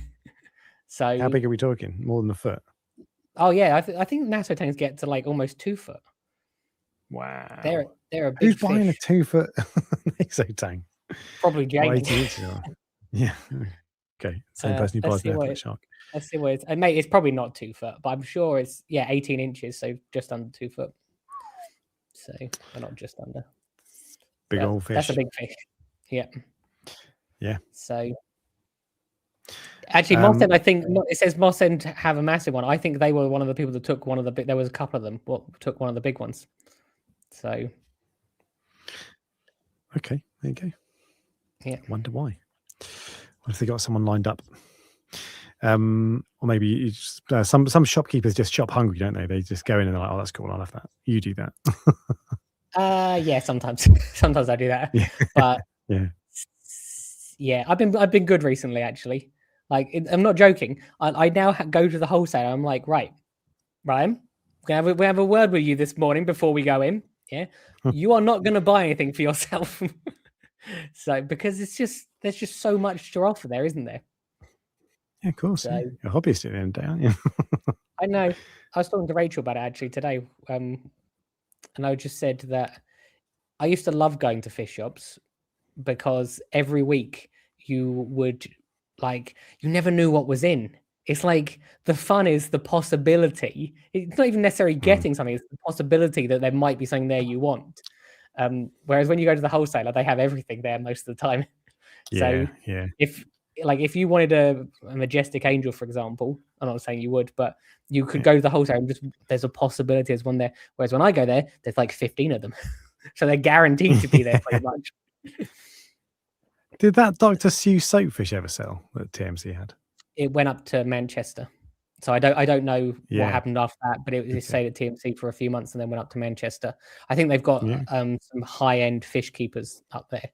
So how big are we talking? More than a foot? Oh yeah, I think Nassau tangs get to almost 2 foot. Wow, they're a big Who's fish. buying a 2 foot Nassau tang? Probably Jamie. Yeah. Okay. Same person who buys the shark. Let's see what it's. Mate, it's probably not 2 foot, but I'm sure it's 18 inches, so just under 2 foot. So we're not just under. Big old fish. That's a big fish. Yeah. Yeah. So. Actually, Moss End, I think it says Moss End have a massive one. I think they were one of the people that took one of the big. There was a couple of them. Took one of the big ones. So. Okay, there you go. Yeah. Wonder why. What if they got someone lined up? Or maybe you just, some shopkeepers just shop hungry, don't they? They just go in and they're like, "Oh, that's cool. I'll have that." You do that. Yeah. Sometimes I do that. Yeah. But yeah, I've been good recently, actually. I'm not joking. I now go to the wholesaler. I'm like, right, Ryan, we have a word with you this morning before we go in. Yeah, you are not going to buy anything for yourself. So because there's just so much to offer there, isn't there? Yeah, of course. So, you're a hobbyist at the end of the day, aren't you? I know. I was talking to Rachel about it actually today, and I just said that I used to love going to fish shops because every week you would you never knew what was in. It's the fun is the possibility. It's not even necessarily getting something, it's the possibility that there might be something there you want. Whereas when you go to the wholesaler, they have everything there most of the time. Yeah, so if like if you wanted a majestic angel, for example, I'm not saying you would, but you could go to the wholesale and just there's a possibility there's one there. Whereas when I go there, there's like 15 of them. So they're guaranteed to be there pretty much. Did that Dr. Seuss soapfish ever sell that TMC had? It went up to Manchester. So I don't know what Yeah. happened after that, but it was stayed at TMC for a few months and then went up to Manchester. I think they've got some high-end fish keepers up there.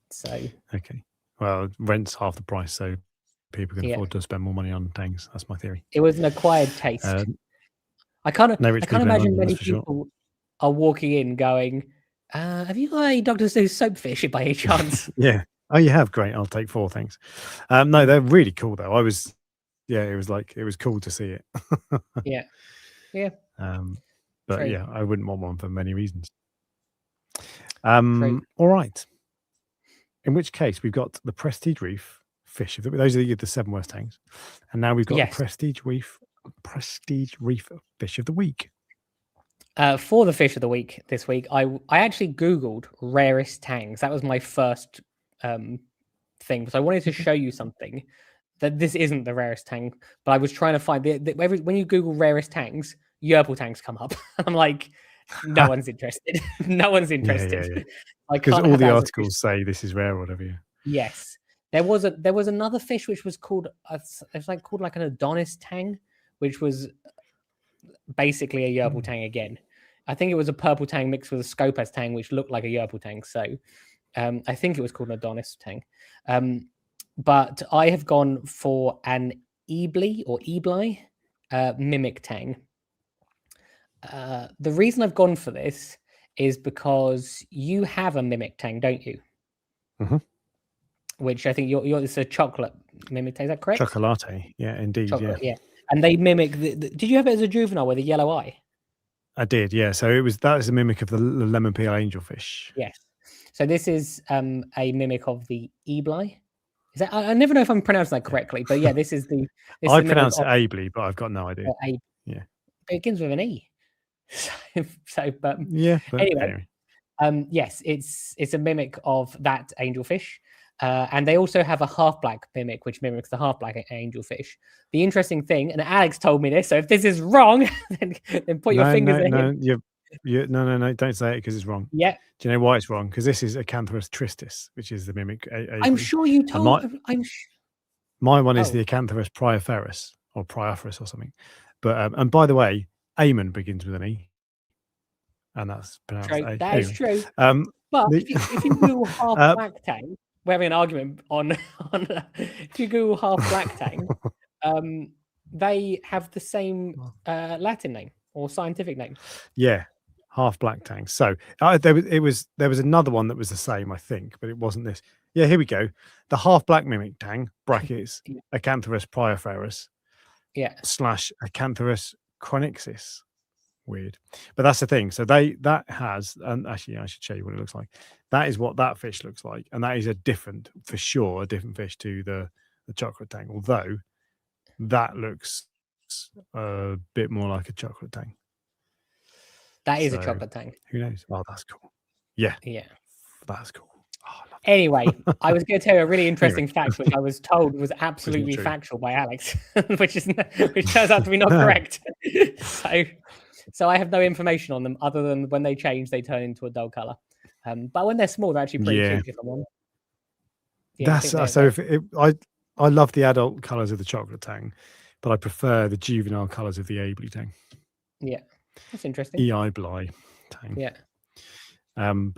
So okay, well, rent's half the price, so people can afford to spend more money on Tangs. That's my theory. It was an acquired taste. I can't imagine many people are walking in going, "Have you got a Dr. Seuss soapfish by any chance?" Yeah. Oh, you have? Great. I'll take 4, thanks. No, they're really cool though. It was cool to see it. Yeah. But yeah, I wouldn't want one for many reasons. All right. In which case, we've got the Prestige Reef fish. Those are the 7 worst tangs. And now we've got the Prestige Reef fish of the week. For the fish of the week this week, I actually Googled rarest tangs. That was my first thing. So I wanted to show you something that this isn't the rarest tang, but I was trying to find when you Google rarest tangs, Yerple tangs come up. I'm like, no one's interested. No one's interested. Yeah. Because all the articles say this is rare or whatever. Yeah. Yes, there was another fish which was called like an Adonis tang, which was basically a Yerple tang again. I think it was a purple tang mixed with a Scopus tang, which looked like a Yerple tang. So I think it was called an Adonis tang. But I have gone for an Ebly mimic tang. The reason I've gone for this is because you have a mimic tang, don't you? Mm-hmm. Which I think it's a chocolate mimic tang. Is that correct? Chocolate, yeah, indeed. Yeah. And they mimic did you have it as a juvenile with a yellow eye? I did, yeah. So that is a mimic of the lemon peel angelfish. Yes. So this is a mimic of the Ebly. Is that I never know if I'm pronouncing that correctly, but yeah, this is the. I pronounce it Ably, but I've got no idea. Yeah, but it begins with an E. But anyway. Yes, it's a mimic of that angelfish, and they also have a half black mimic, which mimics the half black angelfish. The interesting thing, and Alex told me this, so if this is wrong, then put your fingers in. No, don't say it because it's wrong. Yeah. Do you know why it's wrong? Because this is Acanthurus tristis, which is the mimic. I'm sure you told. My one is the Acanthurus priaferus or priaferus or something. But and by the way, Amon begins with an E, and that's pronounced A. That is true. But if you Google half black tang, we're having an argument on if you Google half black tang, they have the same Latin name or scientific name. Yeah, half black tang. So there was another one that was the same, I think, but it wasn't this. Yeah, here we go. The half black mimic tang brackets Acanthurus priaferus. Yeah. / Acanthurus chronixis. Weird, but that's the thing. So that has, and actually I should show you what it looks like. That is what that fish looks like, and that is a different fish to the chocolate tang. Although that looks a bit more like a chocolate tang. That is a chocolate tang. Who knows? Oh, that's cool. Yeah, that's cool. Oh, anyway, I was going to tell you a really interesting fact, which I was told was absolutely factual by Alex, which turns out to be not correct. So I have no information on them other than when they change, they turn into a dull color. But when they're small, they're actually pretty cute. If I'm honest. Yeah, I love the adult colors of the chocolate tang, but I prefer the juvenile colors of the Ably tang. Yeah, that's interesting. EI Bly tang. Yeah. To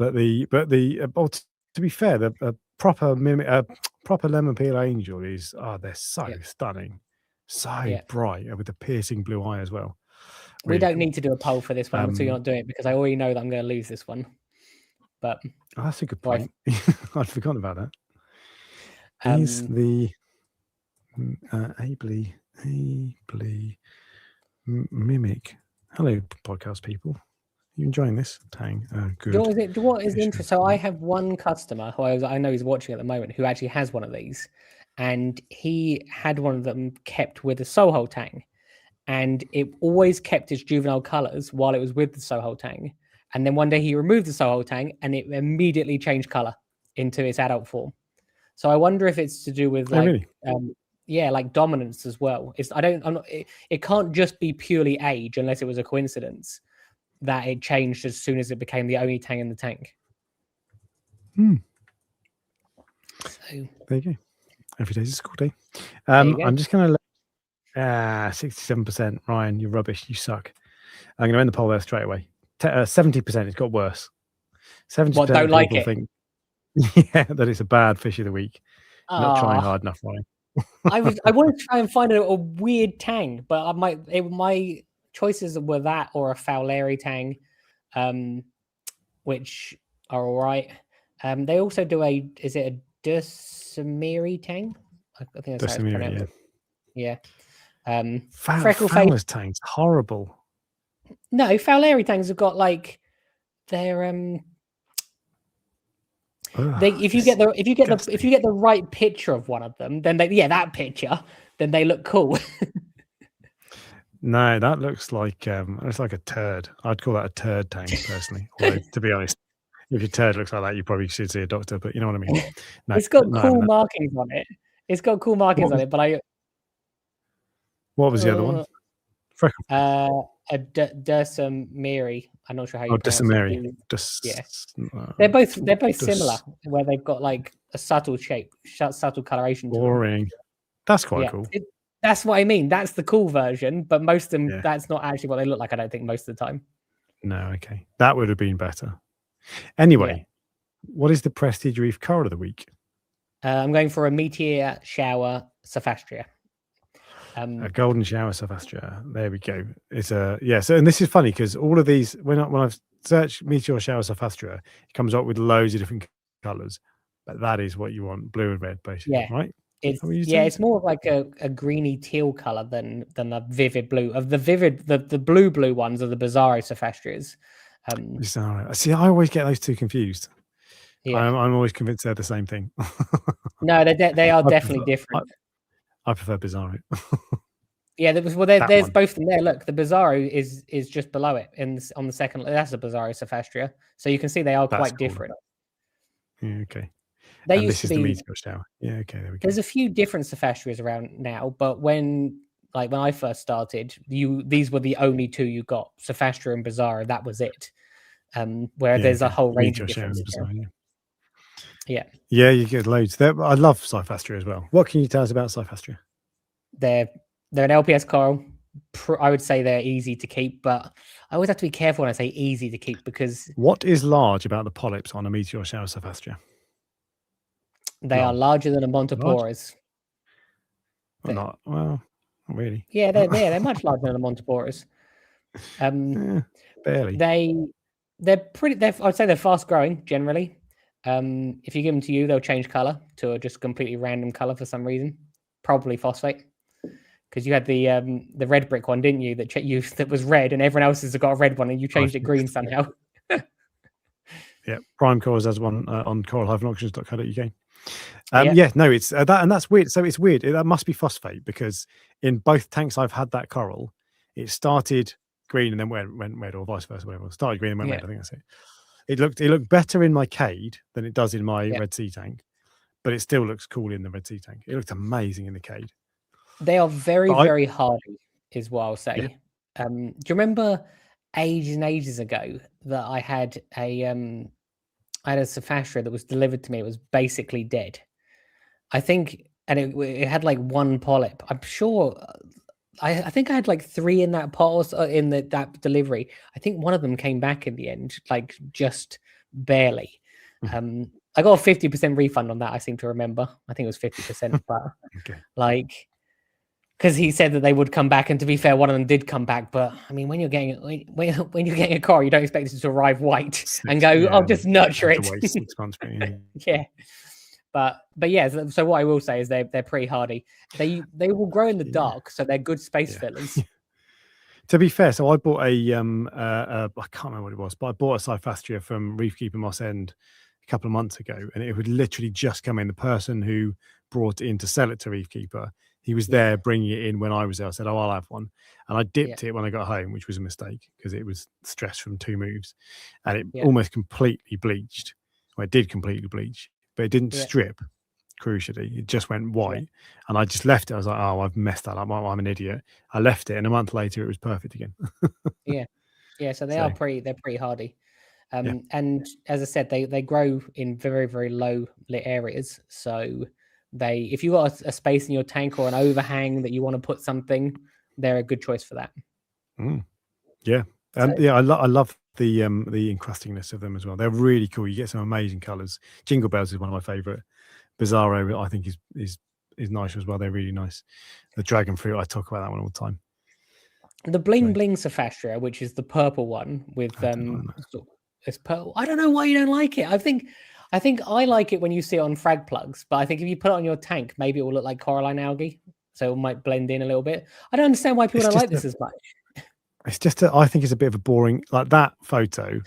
be fair, the proper lemon peel angel is they're so stunning, so bright, with the piercing blue eye as well. Really we don't need to do a poll for this one, so you're not doing it because I already know that I'm going to lose this one. But that's a good point. I'd forgotten about that. Is the Ably mimic? Hello, podcast people. Are you enjoying this tang? Good. What is interesting? So I have one customer who I know is watching at the moment who actually has one of these, and he had one of them kept with a Soho tang. And it always kept its juvenile colors while it was with the Soho tang. And then one day he removed the Soho tang and it immediately changed color into its adult form. So I wonder if it's to do with Oh, like, really? yeah, like dominance as well. It can't just be purely age unless it was a coincidence that it changed as soon as it became the only Tang in the tank. Hmm. So There you go. Every day's a school day. there you go. I'm just going to 67%. Ryan, you're rubbish. You suck. I'm going to end the poll there straight away. 70%. It's got worse. 70% What, don't of like people it? think that it's a bad fish of the week. Not trying hard enough, Ryan. I want to try and find a weird Tang, but my choices were that or a Fowleri Tang, which are all right. They also do is it a Dursamiri Tang? I think that's how it's pronounced. Yeah. Freckle face. Fowler's Tangs, horrible. No, Fowleri Tangs have got like they're if you get the right picture of one of them, then that picture, then they look cool. No, that looks like a turd. I'd call that a turd Tang personally. Although, to be honest, if your turd looks like that, you probably should see a doctor. But you know what I mean. No, it's got cool markings on it. It's got cool markings on it. But what was the other one? Freckle. A Dursamiri. I'm not sure how you pronounce it. Yeah, they're both similar, where they've got like a subtle shape, subtle coloration. Boring. That's quite cool. That's what I mean. That's the cool version, but most of them, that's not actually what they look like. I don't think most of the time. No, okay, that would have been better. Anyway, what is the Prestige Reef coral of the week? I'm going for a meteor shower Sophastria. A golden shower Sophastria. There we go. It's a So, and this is funny because all of these, when I've searched meteor shower Sophastria, it comes up with loads of different colors. But that is what you want, blue and red, basically, right? It's more of like a greeny teal color than a vivid blue. Of the blue ones are the Bizarro Sophastrias. See, I always get those two confused. I'm always convinced they're the same thing. No, they are definitely different. I prefer Bizarro. There's both of them there. Look, the Bizarro is just below it on the second. That's a Bizarro Sophastria. So you can see they are quite different. Yeah, okay. They used to be the meteor shower. Yeah, okay, there we go. There's a few different Sophastrias around now, but when I first started, these were the only two you got, Sophastria and Bizarro. That was it. Where there's a whole range of different. Yeah, you get loads. I love Sophastria as well. What can you tell us about Sophastria? They're an LPS coral. I would say they're easy to keep, but I always have to be careful when I say easy to keep because what is large about the polyps on a meteor shower Sophastria? They are larger than a Monteporas. Not really. Yeah, they're much larger than a Monteporas. Barely. They're pretty. I'd say they're fast growing generally. If you give them to you, they'll change color to a just completely random color for some reason. Probably phosphate, because you had the red brick one, didn't you? That was red, and everyone else has got a red one, and you changed it green somehow. Yeah, Prime Corals has one on coralauctions.co.uk. It's that, and that's weird. So it's weird. That must be phosphate because in both tanks I've had that coral, it started green and then went red, or vice versa, whatever. It started green and went red. I think that's it. It looked better in my Cade than it does in my Red Sea tank, but it still looks cool in the Red Sea tank. It looked amazing in the Cade. They are very hardy, is what I'll say. Do you remember ages and ages ago that I had a Sophastria that was delivered to me? It was basically dead. I think, and it had like one polyp. I'm sure. I think I had like 3 in that pot in that delivery. I think one of them came back in the end, like just barely. I got a 50% refund on that. I seem to remember. I think it was 50%, but like, because he said that they would come back, and to be fair, one of them did come back. But I mean, when you're getting a car, you don't expect it to arrive white and go, "I'll just nurture it." Wait 6 months, But yeah. So what I will say is they're pretty hardy. They will grow in the dark, so they're good space fillers. To be fair, so I bought I can't remember what it was, but I bought a Sophastria from Reef Keeper Moss End a couple of months ago, and it would literally just come in. The person who brought it in to sell it to Reef Keeper, he was there bringing it in when I was there. I said, "Oh, I'll have one," and I dipped it when I got home, which was a mistake because it was stressed from 2 moves, and it almost completely bleached. Well, it did completely bleach, but it didn't strip. crucially. It just went white, and I just left it. I was like, oh, I've messed that up. I'm an idiot. I left it, and a month later, it was perfect again. Yeah. So they're pretty hardy. And as I said, they grow in very, very low lit areas. So if you got a space in your tank or an overhang that you want to put something, they're a good choice for that. Yeah. I love the encrustingness of them as well. They're really cool. You get some amazing colors. Jingle Bells is one of my favorite. Bizarro, I think, is nice as well. They're really nice. The Dragon Fruit, I talk about that one all the time. The Bling Bling Sophastria, which is the purple one with it's purple. I don't know why you don't like it. I think I like it when you see it on frag plugs, but I think if you put it on your tank, maybe it will look like coralline algae, so it might blend in a little bit. I don't understand why people don't like this as much. It's just I think it's a bit of a boring, like that photo.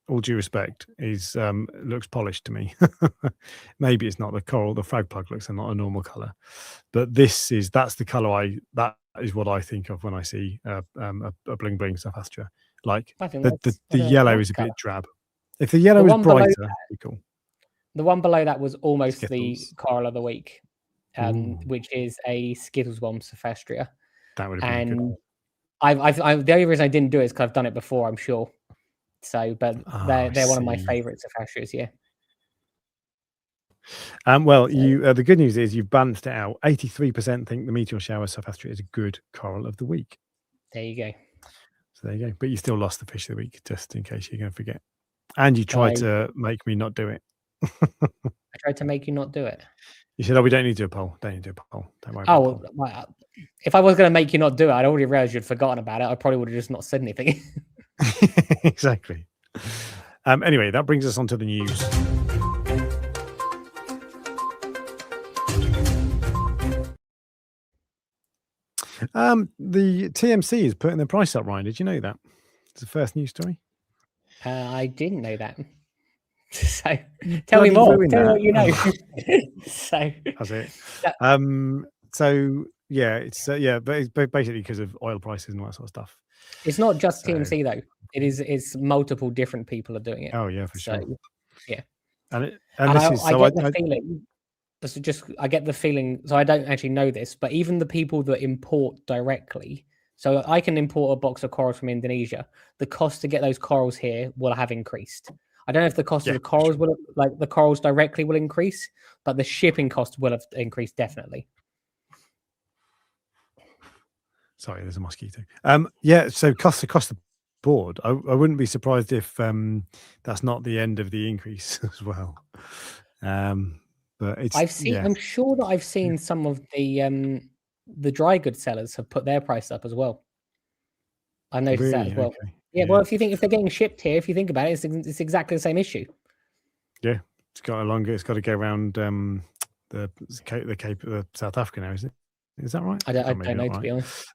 All due respect, is looks polished to me. Maybe it's not the coral. The frag plug looks not a normal color, but that's the color that is what I think of when I see a Bling Bling Sophastria. Like the yellow is a bit drab. If the yellow was brighter, it'd be cool. The one below that was almost the coral of the week, which is a Skittles Bomb Sophastria. That would have been good. The only reason I didn't do it is because I've done it before, I'm sure. So, but they're one of my favorite Sophastrias, yeah. Well, the good news is you've balanced it out. 83% think the Meteor Shower Sophastria is a good coral of the week. There you go. So there you go. But you still lost the fish of the week, just in case you're going to forget. And you tried to make me not do it. I tried to make you not do it. You said, "Oh, we don't need to do a poll. Don't need to do a poll. Don't worry." Oh, well, if I was going to make you not do it, I'd already realized you'd forgotten about it. I probably would have just not said anything. Exactly. Anyway, that brings us on to the news. The TMC is putting their price up, Ryan. Did you know that? It's the first news story. I didn't know that. So tell me more. Tell me what you know. So that's it. So yeah, it's but it's basically because of oil prices and all that sort of stuff. It's not just TMC though. It's multiple different people are doing it. Oh yeah, for sure. Yeah, and this is so I get the feeling. I get the feeling. So I don't actually know this, but even the people that import directly. So I can import a box of corals from Indonesia. The cost to get those corals here will have increased. I don't know if the cost of the corals will, like the corals directly, will increase, but the shipping cost will have increased definitely. Sorry, there's a mosquito. Yeah, so costs across the board. I wouldn't be surprised if that's not the end of the increase as well. But it's I'm sure that I've seen some of the dry goods sellers have put their price up as well. I noticed that as well. Okay. Yeah, well, if they're getting shipped here, if you think about it, it's exactly the same issue. Yeah, it's got to go around the Cape of South Africa now, isn't it? Is that right? I don't know, to be honest.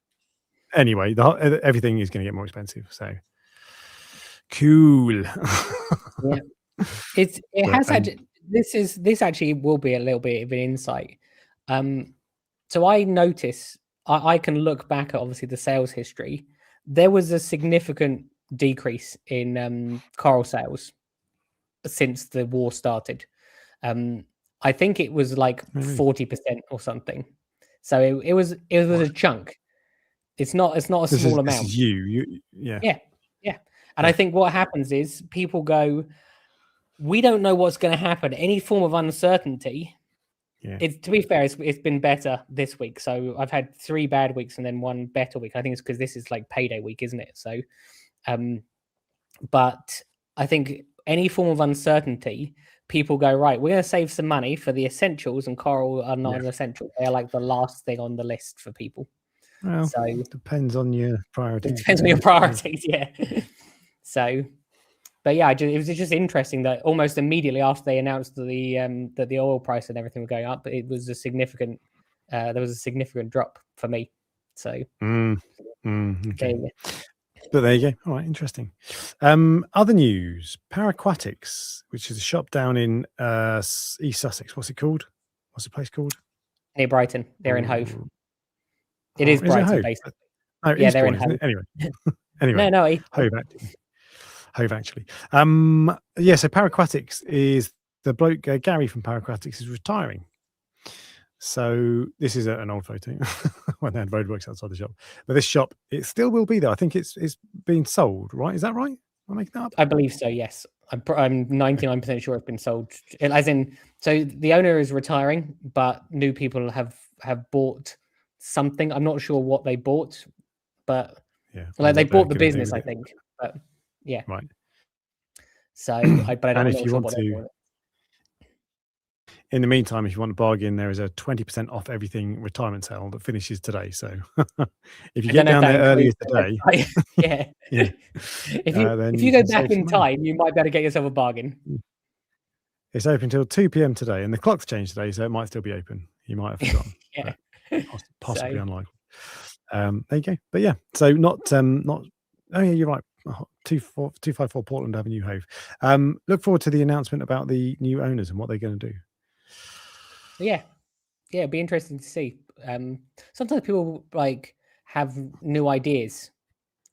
Anyway, everything is going to get more expensive. So cool. Yeah, it has had. This actually will be a little bit of an insight. So I notice I can look back at obviously the sales history. There was a significant decrease in coral sales since the war started. I think it was like 40% or something. So it was a chunk. It's not a small amount. This is Yeah. And I think what happens is people go, we don't know what's going to happen. Any form of uncertainty. Yeah. To be fair, it's been better this week. So I've had 3 bad weeks and then 1 better week. I think it's because this is like payday week, isn't it? So, but I think any form of uncertainty, people go, right, we're going to save some money for the essentials, and coral are not an essential. They are like the last thing on the list for people. Well, so it depends on your priorities. It depends on your priorities, yeah. So, but yeah, it was just interesting that almost immediately after they announced that the oil price and everything was going up, it was a significant. There was a significant drop for me. So, okay. But there you go. All right, interesting. Other news: Paraquatics, which is a shop down in East Sussex. What's it called? What's the place called? Near Brighton. They're in Hove. It is Brighton, basically. No, yeah, they're in Hove. Anyway, no, Hove actually. So Paraquatics is the bloke Gary from Paraquatics is retiring. So this is an old photo when they had roadworks outside the shop. But this shop, it still will be there. I think it's being sold, right? Is that right? Am I making that up? I believe so, yes. I'm 99% sure it's been sold. As in, so the owner is retiring, but new people have bought something. I'm not sure what they bought, but Yeah. like they bought the business, I think. But yeah. Right. So, but I don't And know if you sure want what they're to, doing. in the meantime, if you want to bargain, there is a 20% off everything retirement sale that finishes today. So if you get down there earlier today, yeah. yeah, If you go back in time, you might be able to get yourself a bargain. It's open until 2 p.m. today, and the clock's changed today, so it might still be open. You might have forgotten. Yeah. Possibly unlikely. There you go. But yeah, so not. Oh yeah, you're right. 254 Portland Avenue, Hove. Look forward to the announcement about the new owners and what they're going to do. Yeah, it'd be interesting to see. Sometimes people like have new ideas.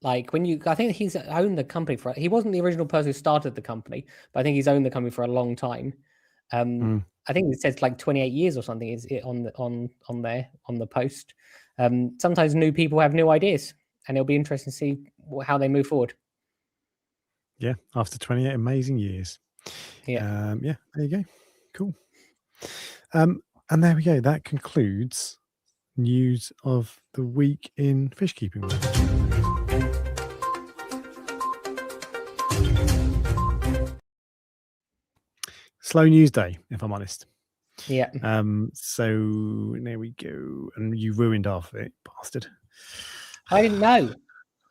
Like I think he's owned the company he wasn't the original person who started the company, but I think he's owned the company for a long time. I think it says like 28 years or something is it on the post. Sometimes new people have new ideas, and it'll be interesting to see how they move forward. Yeah, after 28 amazing years. Yeah. Yeah, there you go. Cool. And there we go. That concludes news of the week in fish keeping. Slow news day, if I'm honest. Yeah. So there we go. And you ruined half of it, bastard. I didn't know.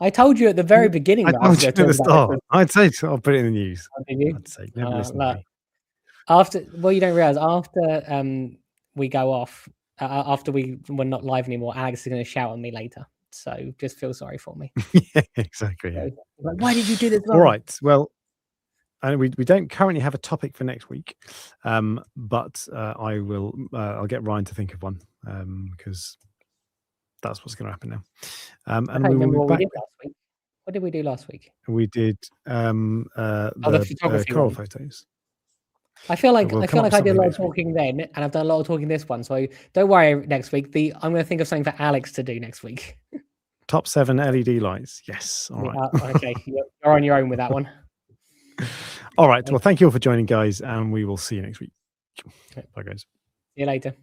I told you at the very beginning. I told you at the start. I'd say I'll put it in the news. I'd say never listen to me. Well, you don't realize after we go off, after we're not live anymore, Alex is going to shout at me later. So just feel sorry for me. Yeah, exactly. Yeah. Like, why did you do this wrong? All right. Well, and we don't currently have a topic for next week, but I'll get Ryan to think of one because that's what's going to happen now. And I can't remember what we did last week. What did we do last week? We did the photography coral one. photos. I feel like I did a lot of talking then, and I've done a lot of talking this one. So don't worry. Next week, I'm going to think of something for Alex to do next week. Top 7 LED lights. Yes. All right. Okay, you're on your own with that one. All right. Well, thank you all for joining, guys, and we will see you next week. Bye, guys. See you later.